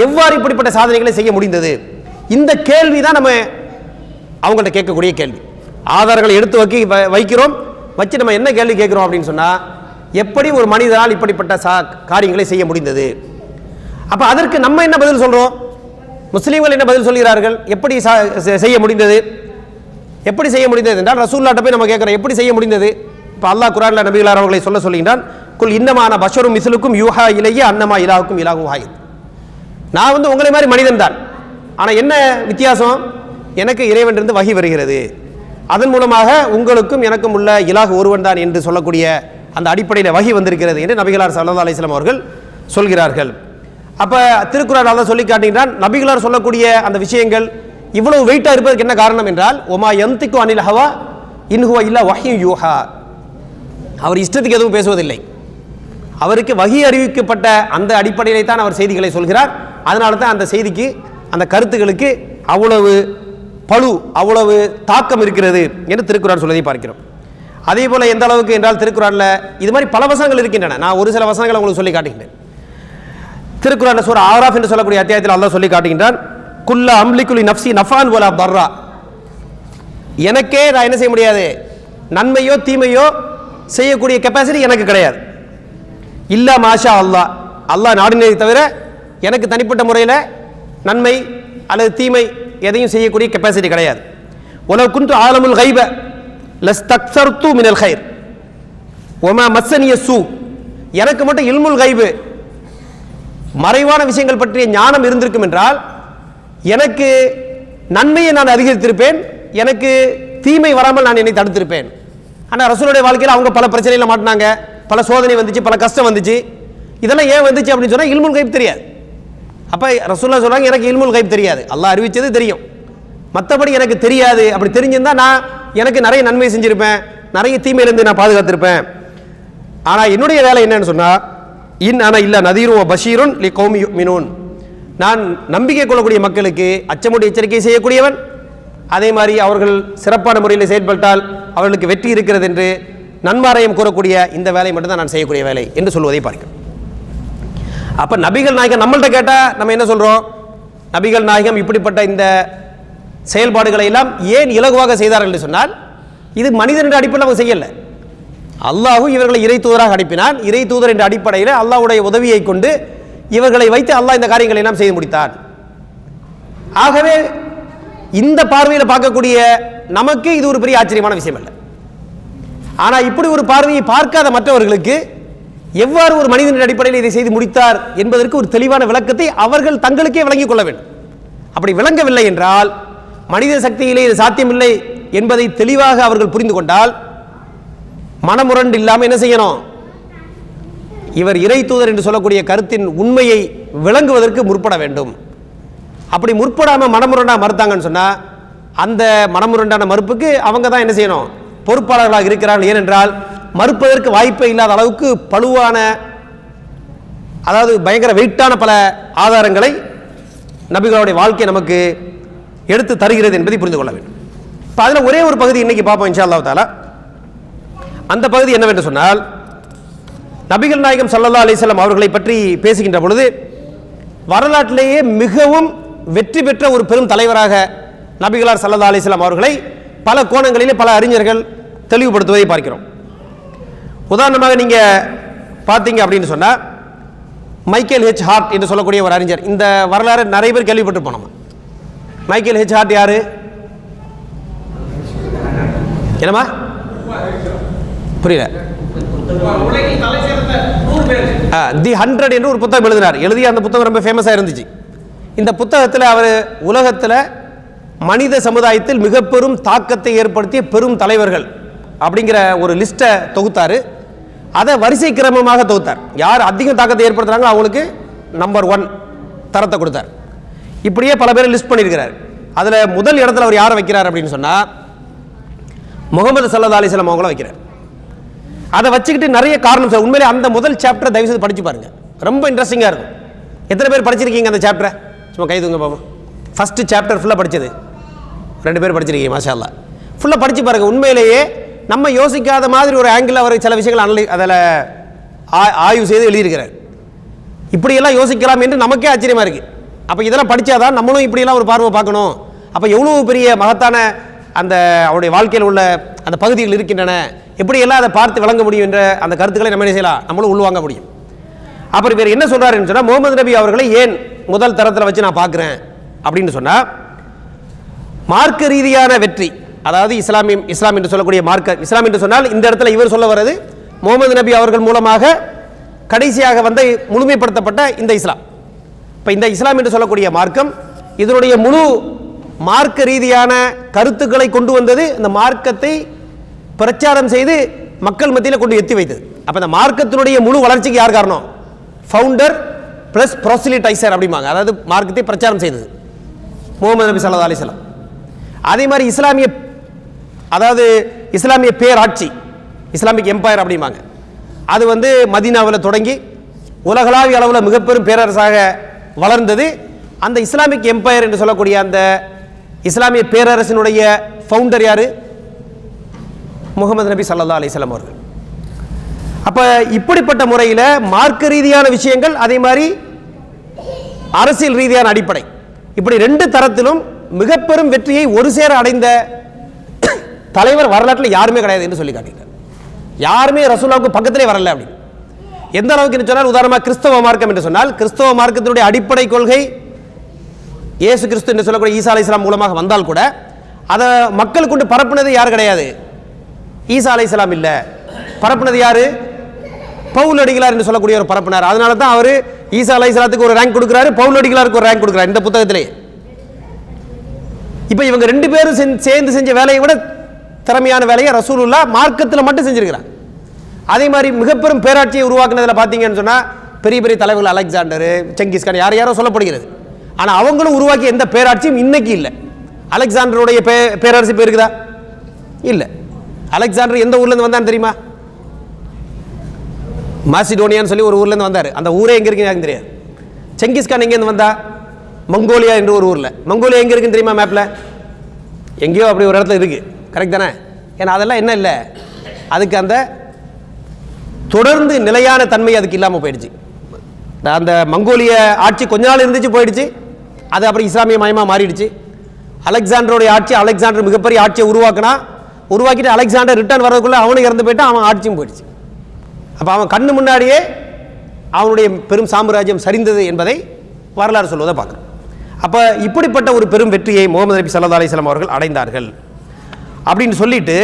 எவ்வாறு இப்படிப்பட்ட சாதனைகளை செய்ய முடிந்தது? இந்த கேள்வி தான் நம்ம அவங்கள்ட்ட கேட்கக்கூடிய கேள்வி. ஆதாரங்களை எடுத்து வைக்கிறோம், வச்சு நம்ம என்ன கேள்வி கேட்கிறோம் அப்படின்னு சொன்னா, எப்படி ஒரு மனிதனால் இப்படிப்பட்ட காரியங்களை செய்ய முடிந்தது? அப்ப அதற்கு நம்ம என்ன பதில் சொல்றோம்? முஸ்லீம்கள் என்ன பதில் சொல்கிறார்கள்? எப்படி செய்ய முடிந்தது? எப்படி செய்ய முடிந்தது என்றால் ரசூலுல்லாஹ்ட்ட போய் நம்ம கேட்கிறோம், எப்படி செய்ய முடிந்தது? இப்போ அல்லாஹ் குர்ஆன்ல நபிகளார் அவர்களை சொல்லுகின்றான், குல் இன்னமான பஷரும் மிஸ்லுக்கும் யூஹா இலைய அன்னமா இலாஹுக்கும் இலாஹு வாஹித். நான் உங்களை மாதிரி மனிதன் தான், ஆனால் என்ன வித்தியாசம்? எனக்கு இறைவனிலிருந்து வஹி வருகிறது, அதன் மூலமாக உங்களுக்கும் எனக்கும் உள்ள இலாஹ் ஒருவன் தான் என்று சொல்லக்கூடிய அந்த அடிப்படையில் வஹி வந்திருக்கிறது என்று நபிகளார் ஸல்லல்லாஹு அலைஹி வஸல்லம் அவர்கள் சொல்கிறார்கள். அப்போ திருக்குர்ஆன் அல்லாஹ் சொல்லி காட்டுகின்றான், நபிகளார் சொல்லக்கூடிய அந்த விஷயங்கள் இவ்வளவு வெயிட்டாக இருப்பதற்கு என்ன காரணம் என்றால், ஒமா யந்திகு அனில் ஹவா இன் ஹுவ இல்லா வஹ்யு யூஹா. அவர் இஷ்டத்துக்கு எதுவும் பேசுவதில்லை, அவருக்கு வஹி அறிவிக்கப்பட்ட அந்த அடிப்படையிலே தான் அவர் செய்திகளை சொல்கிறார். அதனால தான் அந்த செய்திக்கு, அந்த கருத்துக்களுக்கு அவ்வளவு பழு, அவ்வளவு தாக்கம் இருக்கிறது என்று திருக்குர்ஆன் சொல்வதை பார்க்கிறோம். அதே போல எந்த அளவுக்கு என்றால் திருக்குர்ஆனில் இது மாதிரி பல வசனங்கள் இருக்கின்றன. நான் ஒரு சில வசனங்களை உங்களுக்கு சொல்லி காட்டுகின்றேன். திருக்குர்ஆனில் சூரா ஆராஃப் என்று சொல்லக்கூடிய அத்தியாயத்தில் அல்லாஹ் சொல்லி காட்டுகின்றான், குல்ல அம்லிகுலி நஃப்ஸி நஃபான் வலா தர்ரா. எனக்கே நான் என்ன செய்ய முடியாது, நன்மையோ தீமையோ செய்யக்கூடிய கெப்பாசிட்டி எனக்கு கிடையாது. இல்லா மாஷா அல்லாஹ், அல்லாஹ் நாடினதை தவிர எனக்கு தனிப்பட்ட முறையில் நன்மை அல்லது தீமை எதையும் செய்யக்கூடிய கெப்பாசிட்டி கிடையாது. உலவ் குன்து ஆலமுல் கைப லஸ்தக்ஸர்து மினல் கைர் வமா மஸ்ஸனிய ஸூ. எனக்கு மட்டும் இல்முல் கைபு, மறைவான விஷயங்கள் பற்றிய ஞானம் இருந்திருக்கும் என்றால் எனக்கு நன்மையை நான் அதிகரித்திருப்பேன், எனக்கு தீமை வராமல் நான் என்னை தடுத்திருப்பேன். ஆனால் ரசூலுடைய வாழ்க்கையில் அவங்க பல பிரச்சனையில் மாட்டினாங்க, பல சோதனை வந்துச்சு, பல கஷ்டம் வந்துச்சு. இதெல்லாம் ஏன் வந்துச்சு அப்படின்னு சொன்னால் இல்முல் கைப் தெரியாது. அப்போ ரசூலுல்லாஹ் சொல்றாங்க, எனக்கு இல்முல் கைப் தெரியாது, அல்லாஹ் அறிவிச்சது தெரியும், மற்றபடி எனக்கு தெரியாது. அப்படி தெரிஞ்சிருந்தா நான் எனக்கு நிறைய நன்மை செஞ்சிருப்பேன், நிறைய தீமையிலிருந்து நான் பாதுகாத்திருப்பேன். ஆனால் என்னுடைய வேலை என்னன்னு சொன்னால், இன் ஆனா இல்ல நதீரும் பஷீருன் லி கௌமி யுமினூன், நான் நம்பிக்கை கொள்ளக்கூடிய மக்களுக்கு அச்சமுடைய எச்சரிக்கை செய்யக்கூடியவன், அதே மாதிரி அவர்கள் சிறப்பான முறையில் செயல்பட்டால் அவர்களுக்கு வெற்றி இருக்கிறது என்று நன்மாராயம் கூறக்கூடிய இந்த வேலை மட்டும்தான் நான் செய்யக்கூடிய வேலை என்று சொல்வதை பார்க்கிறோம். அப்போ நபிகள் நாயகம் நம்மள்கிட்ட கேட்டால் நம்ம என்ன சொல்கிறோம்? நபிகள் நாயகம் இப்படிப்பட்ட இந்த செயல்பாடுகளை எல்லாம் ஏன் இலகுவாக செய்தார்கள் என்று சொன்னால், இது மனிதன் என்ற அடிப்படையில் அவங்க செய்யலை. அல்லாஹு இவர்களை இறை தூதராக அனுப்பினான். இறை தூதர் என்ற அடிப்படையில் அல்லாஹ்வுடைய உதவியை கொண்டு இவர்களை வைத்து அல்லாஹ் இந்த காரியங்களை எல்லாம் செய்து முடித்தான். ஆகவே இந்த பார்வையில் பார்க்கக்கூடிய நமக்கு இது ஒரு பெரிய ஆச்சரியமான விஷயம் அல்ல. ஆனால் இப்படி ஒரு பார்வையை பார்க்காத மற்றவர்களுக்கு எவ்வாறு ஒரு மனிதனின் அடிப்படையில் இதை செய்து முடித்தார் என்பதற்கு ஒரு தெளிவான விளக்கத்தை அவர்கள் தங்களுக்கே விளங்கிக் கொள்ள வேண்டும். அப்படி விளங்கவில்லை என்றால், மனித சக்தியிலே இது சாத்தியமில்லை என்பதை தெளிவாக அவர்கள் புரிந்து கொண்டால், மனமுரண்டு இல்லாமல் என்ன செய்யணும்? இவர் இறை தூதர் என்று சொல்லக்கூடிய கருத்தின் உண்மையை விளங்குவதற்கு முற்பட வேண்டும். அப்படி முற்படாமல் மனமுரண்டாக மறுத்தாங்கன்னு சொன்னால், அந்த மனமுரண்டான மறுப்புக்கு அவங்க தான் என்ன செய்யணும்? பொறுப்பாளர்களாக இருக்கிறார்கள். ஏனென்றால் மறுப்பதற்கு வாய்ப்பே இல்லாத அளவுக்கு பழுவான, அதாவது பயங்கர வெயிட்டான பல ஆதாரங்களை நபிகளுடைய வாழ்க்கை நமக்கு எடுத்து தருகிறது என்பதை புரிந்து கொள்ள வேண்டும். இப்போ அதில் ஒரே ஒரு பகுதி இன்னைக்கு பார்ப்போம் இன்ஷா அல்லாஹ் தஆலா. அந்த பகுதி என்னவென்று சொன்னால், நபிகள் நாயகம் ஸல்லல்லாஹு அலைஹி வஸல்லம் அவர்களை பற்றி பேசுகின்ற பொழுது வரலாற்றிலேயே மிகவும் வெற்றி பெற்ற ஒரு பெரும் தலைவராக நபிகளார் ஸல்லல்லாஹு அலைஹி வஸல்லம் அவர்களை பல கோணங்களிலே பல அறிஞர்கள் தெளிவுபடுத்துவதை பார்க்கிறோம். உதாரணமாக நீங்க பார்த்தீங்க அப்படின்னு சொன்னா, மைக்கேல் ஹெச் ஹார்ட் என்று சொல்லக்கூடிய ஒரு அறிஞர், இந்த வரலாறு நிறைய பேர் கேள்விப்பட்டிருப்போம். நம்ம மைக்கேல் ஹெச் ஹார்ட் யாரு? என்னமா புரியல? தி 100 என்று ஒரு புத்தகம் எழுதினார். எழுதிய அந்த புத்தகம் ரொம்ப ஃபேமஸாக இருந்துச்சு. இந்த புத்தகத்தில் அவர் உலகத்தில் மனித சமுதாயத்தில் மிக பெரும் தாக்கத்தை ஏற்படுத்திய பெரும் தலைவர்கள் அப்படிங்கிற ஒரு லிஸ்ட்டை தொகுத்தார். அதை வரிசை கிரமமாக தொகுத்தார். யார் அதிக தாக்கத்தை ஏற்படுத்துகிறாங்களோ அவங்களுக்கு நம்பர் 1 தரத்தை கொடுத்தார். இப்படியே பல பேரை லிஸ்ட் பண்ணியிருக்கிறார். அதில் முதல் இடத்துல அவர் யாரை வைக்கிறார் அப்படின்னு சொன்னால் முகமது ஸல்லல்லாஹு அலைஹி வஸல்லம் அவங்கள வைக்கிறார். அதை வச்சுக்கிட்டு நிறைய காரணம் சார். உண்மையிலே அந்த முதல் சாப்டரை தயவு செய்து படிச்சு பாருங்க, ரொம்ப இன்ட்ரெஸ்டிங்காக இருக்கும். எத்தனை பேர் படிச்சிருக்கீங்க அந்த சாப்டரை? சும்மா கை தூங்க பாப்போம். ஃபர்ஸ்ட் சாப்டர் ஃபுல்லாக படித்தது 2 பேர் படிச்சிருக்கீங்க, மாஷா அல்லாஹ். ஃபுல்லாக படித்து பாருங்கள். உண்மையிலேயே நம்ம யோசிக்காத மாதிரி ஒரு ஆங்கிள் அவர் சில விஷயங்கள் அதில் ஆய்வு செய்து எழுதியிருக்கிறார். இப்படியெல்லாம் யோசிக்கலாம் என்று நமக்கே ஆச்சரியமாக இருக்குது. அப்போ இதெல்லாம் படித்தாதான் நம்மளும் இப்படியெல்லாம் ஒரு பார்வை பார்க்கணும். அப்போ எவ்வளோ பெரிய மகத்தான அந்த அவருடைய வாழ்க்கையில் உள்ள அந்த பகுதிகள் இருக்கின்றன, எப்படியெல்லாம் அதை பார்த்து விளங்க முடியும் என்ற அந்த கருத்துக்களை நம்ம என்ன செய்யலாம், நம்மளும் உள்வாங்க முடியும். அப்புறம் இவர் என்ன சொல்கிறாருன்னு சொன்னால், முகமது நபி அவர்களை ஏன் முதல் தரத்தில் வச்சு நான் பார்க்குறேன் அப்படின்னு சொன்னால், மார்க்க ரீதியான வெற்றி, அதாவது இஸ்லாம் என்று சொல்லக்கூடிய மார்க்க, இஸ்லாம் என்று சொன்னால் இந்த இடத்துல இவர் சொல்ல வர்றது முகமது நபி அவர்கள் மூலமாக கடைசியாக வந்து முழுமைப்படுத்தப்பட்ட இந்த இஸ்லாம். இப்போ இந்த இஸ்லாம் என்று சொல்லக்கூடிய மார்க்கம், இதனுடைய முழு மார்க்க ரீதியான கருத்துக்களை கொண்டு வந்தது, இந்த மார்க்கத்தை பிரச்சாரம் செய்து மக்கள் மத்தியில் கொண்டு எத்தி வைத்தது. அப்போ இந்த மார்க்கத்தினுடைய முழு வளர்ச்சிக்கு யார் காரணம்? ஃபவுண்டர் ப்ளஸ் ப்ரோசிலிட்டைசர் அப்படிம்பாங்க. அதாவது மார்க்கத்தை பிரச்சாரம் செய்தது முகமது நபி ஸல்லல்லாஹு அலைஹி வஸல்லம். அதே மாதிரி இஸ்லாமிய பேராட்சி, இஸ்லாமிக் எம்பையர் அப்படிம்பாங்க. அது வந்து மதீனாவில் தொடங்கி உலகளாவிய அளவில் மிகப்பெரும் பேரரசாக வளர்ந்தது. அந்த இஸ்லாமிக் எம்பையர் என்று சொல்லக்கூடிய அந்த இஸ்லாமிய பேரரசினுடைய ஃபவுண்டர் யாரு? முகமது நபி ஸல்லல்லாஹு அலைஹி வஸல்லம் அவர்கள். அப்போ இப்படிப்பட்ட முறையில் மார்க்க ரீதியான விஷயங்கள், அதே மாதிரி அரசியல் ரீதியான அடிப்படை, இப்படி 2 தரத்திலும் மிக பெரும் வெற்றியை ஒரு சேர அடைந்த தலைவர் வரலாற்றில் யாருமே கிடையாது என்று சொல்லி காட்டினார். யாருமே ரசூலுல்லாஹ்வுக்கு பக்கத்திலே வரல. அப்படி எந்த அளவுக்கு சொன்னால், உதாரணமாக கிறிஸ்தவ மார்க்கம் என்று சொன்னால், கிறிஸ்தவ மார்க்கத்தினுடைய அடிப்படை கொள்கை இயேசு கிறிஸ்து என்று சொல்லக்கூடிய ஈசா அலைஹிஸ்ஸலாம் மூலமாக வந்தால் கூட அதை மக்களுக்கு கொண்டு பரப்புனது யார் கிடையாது? ஈசா அலைஹிஸ்ஸலாம் இல்லை. பரப்புனது யாரு? பவுல் அடிகளார் என்று சொல்லக்கூடிய ஒரு பரப்புனார். அதனால தான் அவர் ஈசா அலைஹிஸ்ஸலாத்துக்கு ஒரு ரேங்க் கொடுக்குறாரு, பவுல் அடிகளாருக்கு ஒரு ரேங்க் கொடுக்குறாரு இந்த புத்தகத்திலே. இப்போ இவங்க 2 பேரும் சேர்ந்து செஞ்ச வேலையை விட திறமையான வேலையை ரசூலுல்லாஹ் மார்க்கத்தில் மட்டும் செஞ்சிருக்கிறாங்க. அதே மாதிரி மிகப்பெரும் பேராட்சியை உருவாக்குனதில் பார்த்தீங்கன்னு சொன்னால், பெரிய பெரிய தலைவர்கள் அலெக்சாண்டரு, செங்கிஸ்கான், யாரோ சொல்லப்படுகிறது. ஆனால் அவங்களும் உருவாக்கிய எந்த பேராட்சியும் இன்னைக்கு இல்லை. அலெக்சாண்டருடைய பேரரசு இப்போ இருக்குதா? இல்லை. அலெக்சாண்டர் எந்த ஊர்லேருந்து வந்தான்னு தெரியுமா? மாசிடோனியான்னு சொல்லி ஒரு ஊர்லேருந்து வந்தார். அந்த ஊரே எங்கே இருக்குன்னு எனக்கு தெரியாது. செங்கிஸ்கான் எங்கேருந்து வந்தா? மங்கோலியா என்று ஒரு ஊரில். மங்கோலியா எங்கே இருக்குன்னு தெரியுமா? மேப்பில் எங்கேயோ அப்படி ஒரு இடத்துல இருக்குது. கரெக்ட் தானே? ஏன்னா அதெல்லாம் என்ன இல்லை, அதுக்கு அந்த தொடர்ந்து நிலையான தன்மை அதுக்கு இல்லாமல் போயிடுச்சு. அந்த மங்கோலிய ஆட்சி கொஞ்ச நாள் இருந்துச்சு, போயிடுச்சு. அது அப்புறம் இஸ்லாமிய மயமாக மாறிடுச்சு. அலெக்சாண்டருடைய ஆட்சி, அலெக்சாண்டர் மிகப்பெரிய ஆட்சியை உருவாக்கிட்டு அலெக்சாண்டர் ரிட்டர்ன் வரதுக்குள்ளே அவனும் இறந்து போயிட்டான், அவன் ஆட்சியும் போயிடுச்சு. அப்போ அவன் கண்ணு முன்னாடியே அவனுடைய பெரும் சாம்ராஜ்யம் சரிந்தது என்பதை வரலாறு சொல்வதை பார்க்குறோம். அப்போ இப்படிப்பட்ட ஒரு பெரும் வெற்றியை முகமது நபி ஸல்லல்லாஹு அலைஹி வஸல்லம் அவர்கள் அடைந்தார்கள் அப்படின்னு சொல்லிட்டு,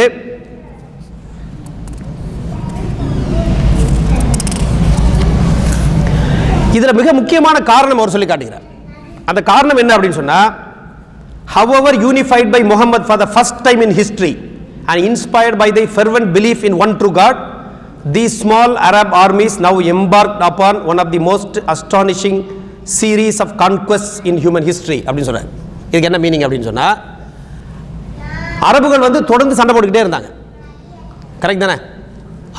இதில் மிக முக்கியமான காரணம் அவர் சொல்லி காட்டுகிறார். அந்த காரணம் என்ன அப்படின்னு சொன்னால், however unified by Muhammad for the first time in history and inspired by the fervent belief in one true God, these small Arab armies now embarked upon one of the most astonishing series of conquests in human history அப்படின்னு சொல்றாரு. இதுக்கு என்ன meaning அப்படின்னு சொன்னால், அரபுகள் வந்து தொடர்ந்து சண்டை போட்டுக்கிட்டே இருந்தாங்க. கரெக்ட் தானே?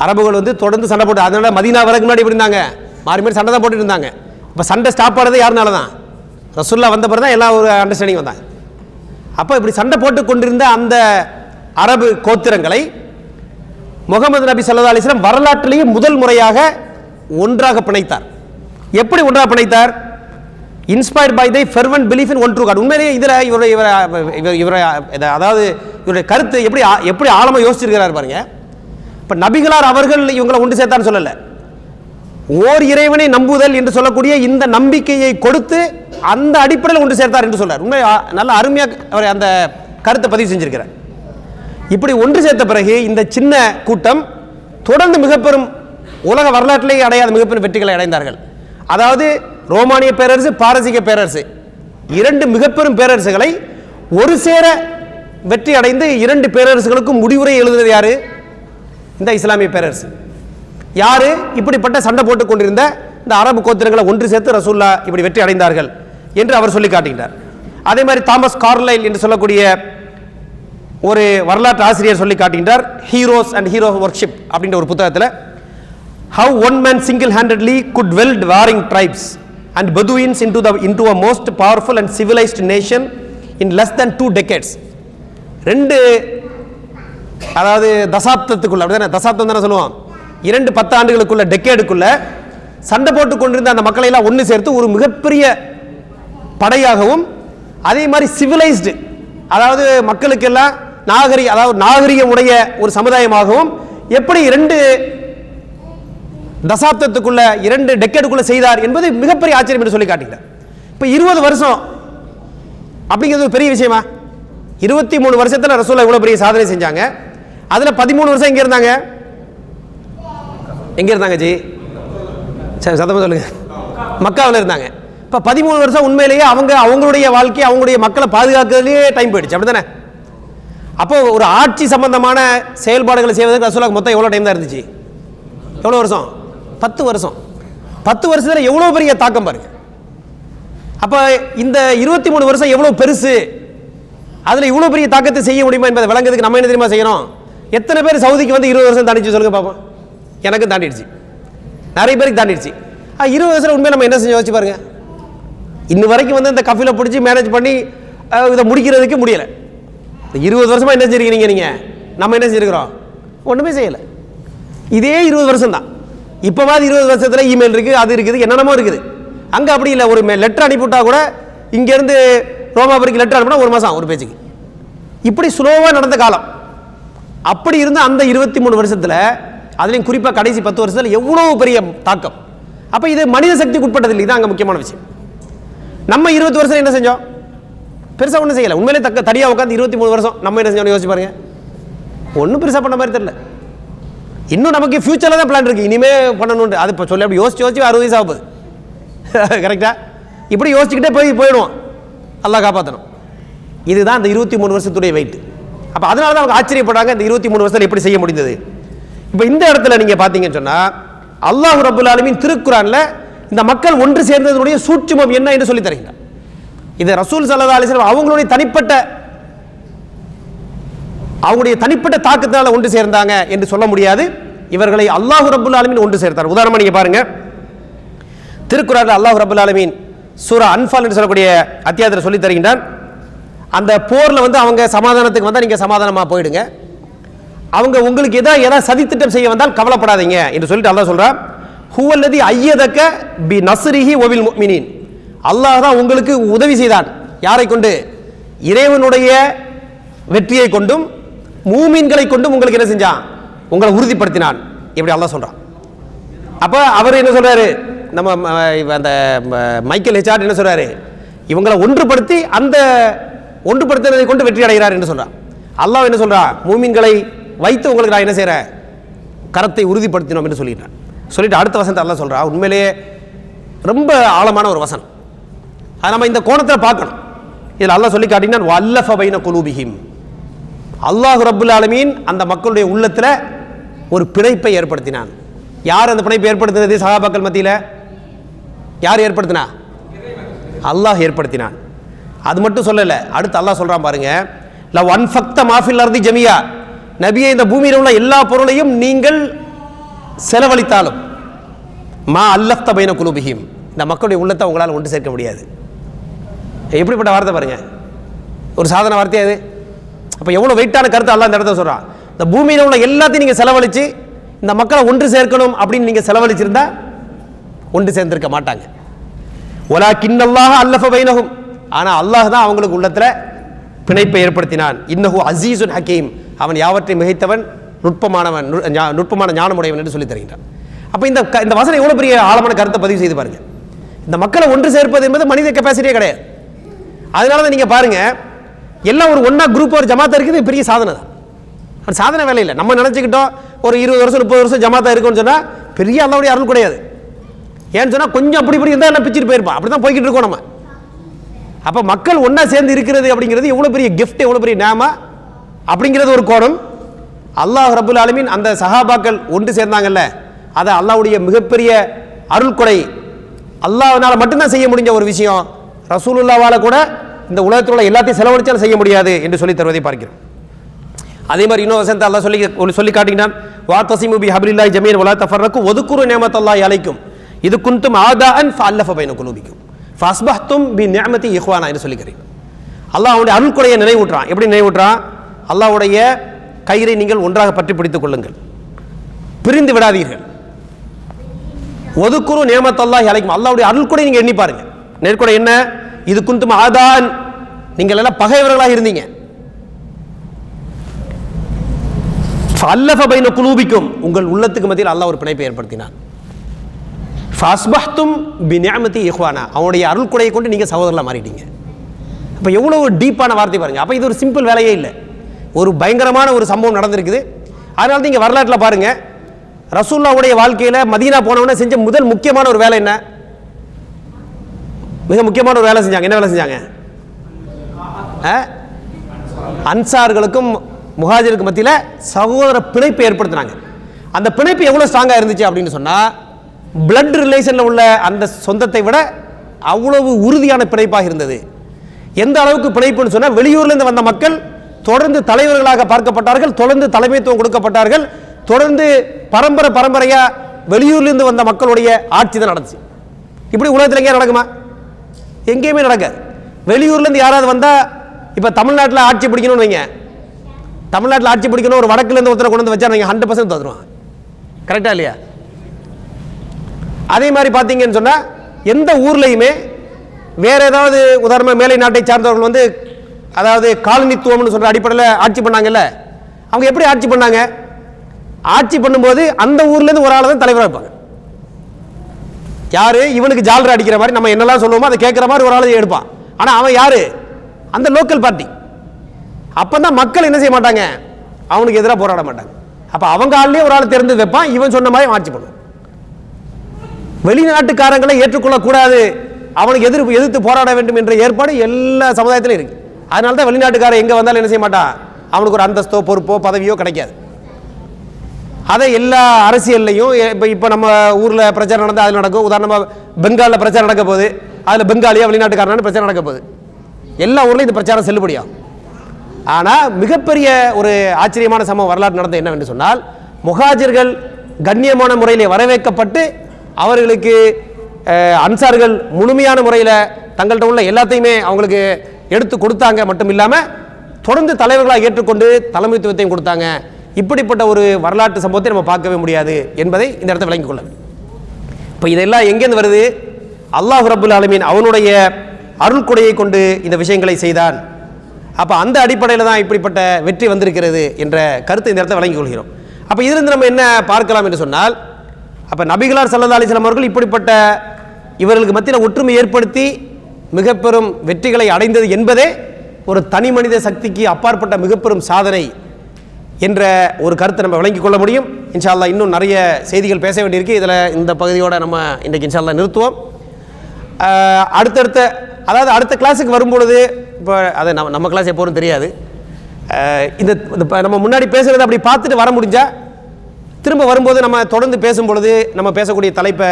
அரபுகள் வந்து தொடர்ந்து சண்டை போட்டு, அதனால மதீனா வரக்கு முன்னாடி எப்படி இருந்தாங்க? மாறி மாறி சண்டை தான் போட்டுட்டு இருந்தாங்க. இப்போ சண்டை ஸ்டாப் ஆனது யாருனால தான்? ரசூலுல்லாஹ் வந்த பிறகு தான் எல்லாம் ஒரு அண்டர்ஸ்டாண்டிங் வந்தாங்க. அப்போ இப்படி சண்டை போட்டு கொண்டிருந்த அந்த அரபு கோத்திரங்களை முகமது நபி ஸல்லல்லாஹு அலைஹி வஸல்லம் வரலாற்றிலேயே முதல் முறையாக ஒன்றாக பிணைத்தார். எப்படி ஒன்றாக பிணைத்தார்? Inspired by thy fervent belief in one true god. உண்மையிலேயே இதில் அதாவது இவருடைய கருத்து எப்படி ஆழமாக யோசிச்சிருக்கிறார் பாருங்க. இப்போ நபிகளார் அவர்கள் இவங்களை ஒன்று சேர்த்தான்னு சொல்லலை, ஓர் இறைவனை நம்புதல் என்று சொல்லக்கூடிய இந்த நம்பிக்கையை கொடுத்து அந்த அடிப்படையில் ஒன்று சேர்த்தார் என்று சொல்றார். உண்மை நல்ல அருமையாக அவர் அந்த கருத்தை பதிவு செஞ்சிருக்கிறார். இப்படி ஒன்று சேர்த்த பிறகு இந்த சின்ன கூட்டம் தொடர்ந்து மிக பெரும் உலக வரலாற்றிலேயே அடையாத மிகப்பெரிய வெற்றிகளை அடைந்தார்கள். அதாவது ரோமானிய பேரரசு, பாரசீக பேரரசு, இரண்டு மிகப்பெரும் பேரரசுகளை ஒரு சேர வெற்றி அடைந்து இரண்டு பேரரசுகளுக்கும் முடிவுரை எழுதுவது யாரு? இந்த இஸ்லாமிய பேரரசு. யாரு? இப்படிப்பட்ட சண்டை போட்டுக் கொண்டிருந்த இந்த அரபு கோத்திரங்களை ஒன்று சேர்த்து ரசூல்லா இப்படி வெற்றி அடைந்தார்கள் என்று அவர் சொல்லி காட்டுகிறார். அதே மாதிரி தாமஸ் கார்லைல் என்று சொல்லக்கூடிய ஒரு வரலாற்று ஆசிரியர் சொல்லி காட்டுகின்றார், ஹீரோஸ் அண்ட் ஹீரோ ஒர்க்ஷிப் அப்படின்ற ஒரு புத்தகத்தில், how one man single-handedly could weld warring tribes and Bedouins into a most powerful and civilized nation in less than 2 decades. ரெண்டு, அதாவது தசாப்தத்துக்குள்ள, அப்படிதானே, தசாப்தம் தானே சொல்லுவோம், 2 ஆண்டுகளுக்குள்ள, டெக்கேடுக்குள்ள சண்டை போட்டு கொண்டிருந்த அந்த மக்களை எல்லாம் ஒன்று சேர்த்து ஒரு மிகப்பெரிய படையாகவும், அதே மாதிரி சிவிலைஸ்டு, அதாவது மக்களுக்கெல்லாம் நாகரிகம் உடைய ஒரு சமுதாயமாகவும் எப்படி 2 தசாப்தத்துக்குள்ள 2 டெக்கேடுக்குள்ள செய்தார் என்பது மிகப்பெரிய ஆச்சரியம் என்று சொல்லி காட்டுகிறார். இப்போ 20 வருஷம் அப்படிங்கிறது பெரிய விஷயமா? 23 வருஷத்துல ரசூலுல்லாஹ் இவ்வளவு பெரிய சாதனை செஞ்சாங்க. அதுல 13 வருஷம் எங்க இருந்தாங்க? எங்க இருந்தாங்க ஜி? சரி, சத்தமா சொல்லுங்க. மக்காவில் இருந்தாங்க. இப்போ 13 வருஷம் உண்மையிலேயே அவங்களுடைய வாழ்க்கை, அவங்களுடைய மக்களை பாதுகாக்கிறதுலேயே டைம் போயிடுச்சு, அப்படித்தானே? அப்போ ஒரு ஆட்சி சம்பந்தமான செயல்பாடுகளை செய்வதற்கு ரசூலுல்லாஹ் மொத்தம் எவ்வளோ டைம் தான் இருந்துச்சு? எவ்வளோ வருஷம்? 10 வருஷம். 10 வருஷத்தில் எவ்வளோ பெரிய தாக்கம் பாருங்க. அப்போ இந்த 23 வருஷம் எவ்வளோ பெருசு, அதில் இவ்வளோ பெரிய தாக்கத்தை செய்ய முடியுமா என்பதை விளங்குறதுக்கு நம்ம என்ன தெரியுமா செய்யணும்? எத்தனை பேர் சவுதிக்கு வந்து 20 வருஷம் தாண்டிச்சு சொல்லுங்க பார்ப்போம். எனக்கும் தாண்டிடுச்சு, நிறைய பேருக்கு தாண்டிடுச்சு. 20 வருஷம் உண்மையை நம்ம என்ன செஞ்சு யோசிச்சு பாருங்க. இன்னும் வரைக்கும் வந்து இந்த கஃபில பிடிச்சி மேனேஜ் பண்ணி இதை முடிக்கிறதுக்கு முடியலை. 20 வருஷமா என்ன செஞ்சிருக்கீங்க நீங்க? நம்ம என்ன செஞ்சிருக்கிறோம்? ஒன்றுமே செய்யலை. இதே 20 வருஷம் தான். இப்போவாது 20 வருஷத்தில் இமெயில் இருக்குது, அது இருக்குது, என்னென்னமோ இருக்குது. அங்கே அப்படி இல்லை. ஒரு லெட்டர் அனுப்பிவிட்டா கூட இங்கேருந்து ரோமாபுரிக்கு லெட்டர் அனுப்பினா 1 மாதம் ஒரு பேஜுக்கு. இப்படி ஸ்லோவாக நடந்த காலம். அப்படி இருந்த அந்த 23 வருஷத்தில், அதுலேயும் குறிப்பாக கடைசி 10 வருஷத்தில் எவ்வளோ பெரிய தாக்கம். அப்போ இது மனித சக்திக்கு உட்பட்டது இல்லை. இதுதான் அங்கே முக்கியமான விஷயம். நம்ம 20 வருஷம் என்ன செஞ்சோம்? பெருசாக ஒன்றும் செய்யலை. உண்மையிலே தடியாக உட்காந்து 23 வருஷம் நம்ம என்ன செஞ்சோம்னு யோசிச்சு பாருங்க. ஒன்றும் பெருசாக பண்ண மாதிரி தெரியல. இன்னும் நமக்கு ஃபியூச்சரில் தான் பிளான் இருக்குது, இனிமே பண்ணணும்னு. அது இப்போ சொல்லி அப்படி யோசிச்சு 60 வயசு ஆகுது. கரெக்டா? இப்படி யோசிச்சுக்கிட்டே போயிடுவோம். அல்லாஹ் காப்பாற்றணும். இதுதான் அந்த 23 வருஷத்துடைய வெயிட். அப்போ அதனால தான் அவங்க ஆச்சரியப்படாங்க, இந்த 23 வருஷத்தில் எப்படி செய்ய முடிந்தது. இப்போ இந்த இடத்துல நீங்கள் பார்த்தீங்கன்னு சொன்னால், அல்லாஹ் ரப்புல் ஆலமீன் திருக்குர்ஆன்ல இந்த மக்கள் ஒன்று சேர்ந்ததனுடைய சூட்சுமம் என்ன என்று சொல்லி தருகிறார். இது ரசூல் ஸல்லல்லாஹு அலைஹி வஸல்லம் அவங்களுடைய தனிப்பட்ட தாக்கத்தினால ஒன்று சேர்ந்தாங்க என்று சொல்ல முடியாது. இவர்களை அல்லாஹ் ரப்புல் ஆலமீன் ஒன்று சேர்த்தார். உதாரணமாக நீங்கள் பாருங்க, திருக்குர்ஆன்ல அல்லாஹ் ரப்புல் ஆலமீன் சூரா அன்ஃபால் என்று சொல்லக்கூடிய அத்தியாயத்தில் சொல்லி தருகின்றான். அந்த போரில் வந்து அவங்க சமாதானத்துக்கு வந்தால் நீங்கள் சமாதானமாக போயிடுங்க, அவங்க உங்களுக்கு ஏதாவது சதித்திட்டம் செய்ய வந்தால் கவலைப்படாதீங்க என்று சொல்லிட்டு அல்லாஹ் சொல்றான், ஹுவல்லதி ஐயதக பி நஸ்ரிஹி வபில் முஃமினீன். அல்லாஹ் தான் உங்களுக்கு உதவி செய்தான். யாரை கொண்டு? இறைவனுடைய வெற்றியை கொண்டும் மூமின்களை கொண்டும் உங்களுக்கு என்ன செஞ்சான்? உங்களை உறுதிப்படுத்தினான். இப்படி அல்லாஹ் சொல்றான். அப்போ அவர் என்ன சொல்றாரு? நம்ம அந்த மைக்கேல் ஹெச்சார்ட் என்ன சொல்றாரு? இவங்களை ஒன்றுபடுத்தி அந்த ஒன்றுபடுத்தினதை கொண்டு வெற்றி அடைகிறார் என்று சொல்றான். அல்லாஹ் என்ன சொல்றான்? மூமின்களை வைத்து உங்களுக்கு நான் என்ன செய்கிறேன்? கரத்தை உறுதிப்படுத்தினோம் என்று சொல்லிட்டு அடுத்த வசனத்தை அல்லாஹ் சொல்றா. உண்மையிலேயே ரொம்ப ஆழமான ஒரு வசனம். அதை நம்ம இந்த கோணத்தில் பார்க்கணும். இதில் அல்லாஹ் சொல்லி காட்டினான், வல்லஃப பைன குலூபிஹிம். அல்லாஹ் ரப்புல் ஆலமீன் அந்த மக்களுடைய உள்ளத்தில் ஒரு பிணைப்பை ஏற்படுத்தினான். யார் அந்த பிணைப்பை ஏற்படுத்தினது? சஹாபாக்கள் மத்தியில் யார் ஏற்படுத்தினா? அல்லாஹ் ஏற்படுத்தினான். அது மட்டும் சொல்லலை, அடுத்து அல்லாஹ் சொல்றான் பாருங்க, லவ் அன்ஃபக்த மாஃபில் அர்தி ஜமியா. நபியே, இந்த பூமியில் உள்ள எல்லா பொருளையும் நீங்கள் செலவழித்தாலும், மா அல்லஃப்த பைன குலூபிஹிம், இந்த மக்களுடைய உள்ளத்தை உங்களால் ஒன்று சேர்க்க முடியாது. எப்படிப்பட்ட வார்த்தை பாருங்க, ஒரு சாதன வார்த்தையா இது? அப்போ எவ்வளோ வெயிட்டான கருத்து அல்லாஹ் இந்த இடத்த சொல்றான். இந்த பூமியில் உள்ள எல்லாத்தையும் நீங்கள் செலவழித்து இந்த மக்களை ஒன்று சேர்க்கணும் அப்படின்னு நீங்கள் செலவழிச்சிருந்தா ஒன்று சேர்ந்திருக்க மாட்டாங்க. வலாக்கின்னல்லாஹ அல்லஃப பைனஹும், ஆனால் அல்லாஹ் தான் அவங்களுக்கு உள்ளத்தில் பிணைப்பை ஏற்படுத்தினான். இன்னஹு அஸீஸுன் ஹக்கீம், அவன் யாவற்றையும் மிகைத்தவன், நுட்பமான ஞானமுடையவன் என்று சொல்லி தருகின்றான். அப்போ இந்த வசனம் எவ்வளோ பெரிய ஆழமான கருத்தை பதிவு செய்து பாருங்க. இந்த மக்களை ஒன்று சேர்ப்பது என்பது மனித கெப்பாசிட்டியே கிடையாது. அதனால தான் நீங்கள் பாருங்க, எல்லாம் ஒரு ஒன்றா குரூப் ஒரு ஜமாத்தா இருக்குது, பெரிய சாதனை தான். அது சாதனை வேலை இல்லை. நம்ம நினச்சிக்கிட்டோம் ஒரு 20 வருஷம் 30 வருஷம் ஜமாத்தா இருக்குன்னு சொன்னால் பெரிய அல்லாவுடைய அருள் கிடையாது. ஏன்னு சொன்னால் கொஞ்சம் அப்படி இப்படி இருந்தால் எல்லாம் பிச்சுட்டு போயிருப்பான். அப்படி தான் போய்கிட்டு இருக்கோம் நம்ம. அப்போ மக்கள் ஒன்றா சேர்ந்து இருக்கிறது அப்படிங்கிறது எவ்வளோ பெரிய கிஃப்ட், எவ்வளோ பெரிய நேமா அப்படிங்கிறது ஒரு கோணம். அல்லாஹ் ரப்புல் ஆலமீன் அந்த சஹாபாக்கள் ஒன்று சேர்ந்தாங்கல்ல, அதை அல்லாஹ்வுடைய மிகப்பெரிய அருள் கொடை. அல்லாஹ்வால் மட்டும்தான் செய்ய முடிஞ்ச ஒரு விஷயம். ரசூலுல்லாவால் கூட இந்த உலகத்தில் உள்ள எல்லாத்தையும் செலவழிச்சாலும் செய்ய முடியாது என்று சொல்லி தருவதை பார்க்கிறோம். அதே மாதிரி இன்னொரு வசனத்தை அல்லாஹ் சொல்லி காட்டுகிறான், வாத்தஸிமு பிஹப்லில்லாஹி ஜமீஅன் வலா தஃபர்ரகு வதுகுரு நிஅமத்தல்லாஹி அலைக்கும் இது குன்தும் ஆதாஅன் ஃபஅல்லஃப பைன குலூபிக்கும் ஃபஅஸ்பஹ்தும் பிநிஅமதி இஹ்வானா என்று சொல்லிக்கிறேன். அல்லாஹ் அவனுடைய அருள் கொடையை நினைவூட்டுறான். எப்படி நினைவூட்டுறான்? அல்லாஹ்வுடைய கயிறை நீங்கள் ஒன்றாக பற்றி பிடித்துக் கொள்ளுங்கள், பிரிந்து விடாதீர்கள். ஒதுக்குரு நியமத்தல்லாஹி அலைக்கும், அல்லாஹ்வுடைய அருள் கொடை நீங்க எண்ணி பாருங்க. நேர்கொடை என்ன? இது குந்தும் ஆதான், நீங்கள் எல்லாம் பகைவர்களாக இருந்தீங்க. ஃபஅல்லஃப பைன குலூபிக்கும், உங்கள் உள்ளத்துக்கு மத்தியில் அல்லாஹ் ஒரு பிணைப்பை ஏற்படுத்தினான். ஃபஅஸ்பஹ்தும் பிநிஅமதி இஹ்வானா, அவனுடைய அருள் கொடையை கொண்டு நீங்க சகோதரர்களாக மாறிட்டீங்க. அப்போ எவ்வளோ ஒரு டீப்பான வார்த்தை பாருங்க. அப்போ இது ஒரு சிம்பிள் வேலையே இல்லை, ஒரு பயங்கரமான ஒரு சம்பவம் நடந்திருக்குது. அதனால நீங்கள் வரலாற்றில் பாருங்க, ரசூலுல்லாஹ்வுடைய வாழ்க்கையில் மதீனா போனவொடனே செஞ்ச முதல் முக்கியமான ஒரு வேலை என்ன? மிக முக்கியமான ஒரு வேலை செஞ்சாங்க. என்ன வேலை செஞ்சாங்க? அன்சார்களுக்கும் முஹாஜிருக்கு மத்தியில் சகோதர பிணைப்பை ஏற்படுத்தினாங்க. அந்த பிணைப்பு எவ்வளோ ஸ்ட்ராங்காக இருந்துச்சு அப்படின்னு சொன்னால், பிளட் ரிலேஷனில் உள்ள அந்த சொந்தத்தை விட அவ்வளவு உறுதியான பிணைப்பாக இருந்தது. எந்த அளவுக்கு பிணைப்புன்னு சொன்னால், வெளியூர்லேருந்து வந்த மக்கள் தொடர்ந்து தலைவர்களாக பார்க்கப்பட்டார்கள், தொடர்ந்து தலைமைத்துவம் கொடுக்கப்பட்டார்கள், தொடர்ந்து பரம்பரையா வெளியூர்லேருந்து வந்த மக்களுடைய ஆட்சி தான் நடந்துச்சு. இப்படி உலகத்தில் எங்கேயா நடக்குமா? எங்கேயுமே நடக்காது. வெளியூர்லேருந்து யாராவது வந்தால், இப்போ தமிழ்நாட்டில் ஆட்சி பிடிக்கணும்னு வைங்க, தமிழ்நாட்டில் ஆட்சி பிடிக்கணும், ஒரு வடக்குலேருந்து ஒருத்தரை கொண்டு வந்து வச்சா நீங்கள் 100% தந்துடுவாங்க. கரெக்டா இல்லையா? அதே மாதிரி பார்த்தீங்கன்னு சொன்னால், எந்த ஊர்லேயுமே வேற ஏதாவது உதாரணமாக மேலை நாட்டை சார்ந்தவர்கள் வந்து, அதாவது காலனித்துவம்னு சொல்கிற அடிப்படையில் ஆட்சி பண்ணாங்கல்ல, அவங்க எப்படி ஆட்சி பண்ணாங்க? ஆட்சி பண்ணும்போது அந்த ஊர்லேருந்து ஒரு ஆள் தான் தலைவராக இருப்பாங்க. யாரு? இவனுக்கு ஜாலரை அடிக்கிற மாதிரி, நம்ம என்னெல்லாம் சொல்லுவோமோ அதை கேட்குற மாதிரி ஒரு ஆள் எடுப்பான். ஆனால் அவன் யாரு? அந்த லோக்கல் பார்ட்டி. அப்போ தான் மக்கள் என்ன செய்ய மாட்டாங்க, அவனுக்கு எதிராக போராட மாட்டாங்க. அப்போ அவங்க ஆள்லேயே ஒரு ஆள் தெரிந்து வைப்பான், இவன் சொன்ன மாதிரி ஆட்சி பண்ணுவான். வெளிநாட்டுக்காரங்களை ஏற்றுக்கொள்ளக்கூடாது, அவனுக்கு எதிர்த்து போராட வேண்டும் என்ற ஏற்பாடு எல்லா சமுதாயத்திலும் இருக்கு. அதனால தான் வெளிநாட்டுக்காரன் எங்கே வந்தாலும் என்ன செய்ய மாட்டான், அவனுக்கு ஒரு அந்தஸ்தோ பொறுப்போ பதவியோ கிடைக்காது. அதை எல்லா அரசியல்லையும் இப்போ நம்ம ஊரில் பிரச்சாரம் நடந்தால் அதில் நடக்கும். உதாரணமாக பெங்காலில் பிரச்சாரம் நடக்க போகுது, அதில் பெங்காலியா வெளிநாட்டுக்காரனான பிரச்சாரம் நடக்க போகுது. எல்லா ஊர்லையும் இந்த பிரச்சாரம் செல்லுபடியாகும். ஆனால் மிகப்பெரிய ஒரு ஆச்சரியமான சம்பவம் வரலாறு நடந்தது என்னவென்று சொன்னால், முஹாஜிர்கள் கண்ணியமான முறையில் வரவேற்கப்பட்டு அவர்களுக்கு அன்சார்கள் முழுமையான முறையில் தங்கள்கிட்ட உள்ள எல்லாத்தையுமே அவங்களுக்கு எடுத்து கொடுத்தாங்க. மட்டும் இல்லாமல் தொடர்ந்து தலைவர்களாக ஏற்றுக்கொண்டு தலைமைத்துவத்தையும் கொடுத்தாங்க. இப்படிப்பட்ட ஒரு வரலாற்று சம்பவத்தை நம்ம பார்க்கவே முடியாது என்பதை இந்த இடத்தை விளங்கிக் கொள்ள வேண்டும். இப்போ இதெல்லாம் எங்கேருந்து வருது? அல்லாஹ் ரப்புல் ஆலமீன் அவனுடைய அருள் கொடையை கொண்டு இந்த விஷயங்களை செய்தான். அப்போ அந்த அடிப்படையில் தான் இப்படிப்பட்ட வெற்றி வந்திருக்கிறது என்ற கருத்தை இந்த இடத்தை விளங்கிக் கொள்கிறோம். அப்போ இதிலிருந்து நம்ம என்ன பார்க்கலாம் என்று சொன்னால், அப்போ நபிகளார் ஸல்லல்லாஹு அலைஹி வஸல்லம் அவர்கள் இப்படிப்பட்ட இவர்களுக்கு மத்தியில் ஒற்றுமை ஏற்படுத்தி மிக பெரும் வெற்றிகளை அடைந்தது என்பதே ஒரு தனி மனித சக்திக்கு அப்பாற்பட்ட மிக பெரும் சாதனை என்ற ஒரு கருத்தை நம்ம விளங்கிக் கொள்ள முடியும். இன்ஷா அல்லாஹ் இன்னும் நிறைய செய்திகள் பேச வேண்டியிருக்கு. இதில் இந்த பகுதியோடு நம்ம இன்றைக்கு இன்ஷா அல்லாஹ் நிறுத்துவோம். அதாவது அடுத்த கிளாஸுக்கு வரும்பொழுது, இப்போ அதை நம்ம கிளாஸ் எப்போதும் தெரியாது, இந்த நம்ம முன்னாடி பேசுகிறத அப்படி பார்த்துட்டு வர முடிஞ்சால் திரும்ப வரும்போது நம்ம தொடர்ந்து பேசும்பொழுது நம்ம பேசக்கூடிய தலைப்பை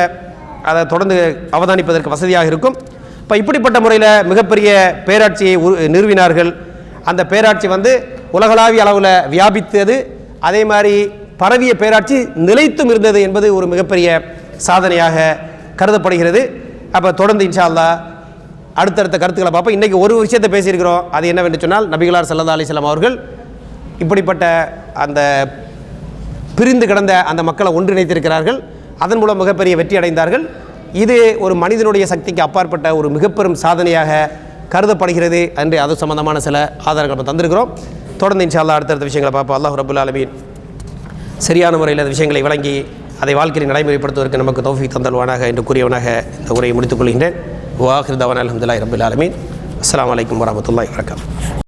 அதை தொடர்ந்து அவதானிப்பதற்கு வசதியாக இருக்கும். இப்போ இப்படிப்பட்ட முறையில் மிகப்பெரிய பேராட்சியை நிறுவினார்கள். அந்த பேராட்சி வந்து உலகளாவிய அளவில் வியாபித்தது. அதே மாதிரி பரவிய பேராட்சி நிலைத்தும் இருந்தது என்பது ஒரு மிகப்பெரிய சாதனையாக கருதப்படுகிறது. அப்போ தொடர்ந்து இன்ஷா அல்லாஹ் அடுத்தடுத்த கருத்துக்களை பார்ப்போம். இன்றைக்கி ஒரு விஷயத்தை பேசியிருக்கிறோம். அது என்னவென்று சொன்னால், நபிகளார் ஸல்லல்லாஹு அலைஹி வஸல்லம் அவர்கள் இப்படிப்பட்ட அந்த பிரிந்து கிடந்த அந்த மக்களை ஒன்றிணைத்திருக்கிறார்கள். அதன் மூலம் மிகப்பெரிய வெற்றி அடைந்தார்கள். இது ஒரு மனிதனுடைய சக்திக்கு அப்பாற்பட்ட ஒரு மிகப்பெரும் சாதனையாக கருதப்படுகிறது என்று அது சம்பந்தமான சில ஆதாரங்கள் நம்ம தந்திருக்கிறோம். தொடர்ந்து இன்ஷா அல்லாஹ் அடுத்தடுத்த விஷயங்களை பார்ப்போம். அல்லாஹ் ரப்புல் ஆலமீன் சரியான முறையில் அந்த விஷயங்களை வழங்கி அதை வாழ்க்கையை நடைமுறைப்படுத்துவதற்கு நமக்கு தௌஃபீக் தந்தல்வானாக என்று கூறியவனாக இந்த உரையை முடித்துக் கொள்கின்றேன். வாஹிர் தவானா அல்ஹம்துலில்லாஹி ரப்பில் ஆலமீன். அஸ்ஸலாமு அலைக்கும் வரஹ்மத்துல்லாஹி வபரகாத்துஹு.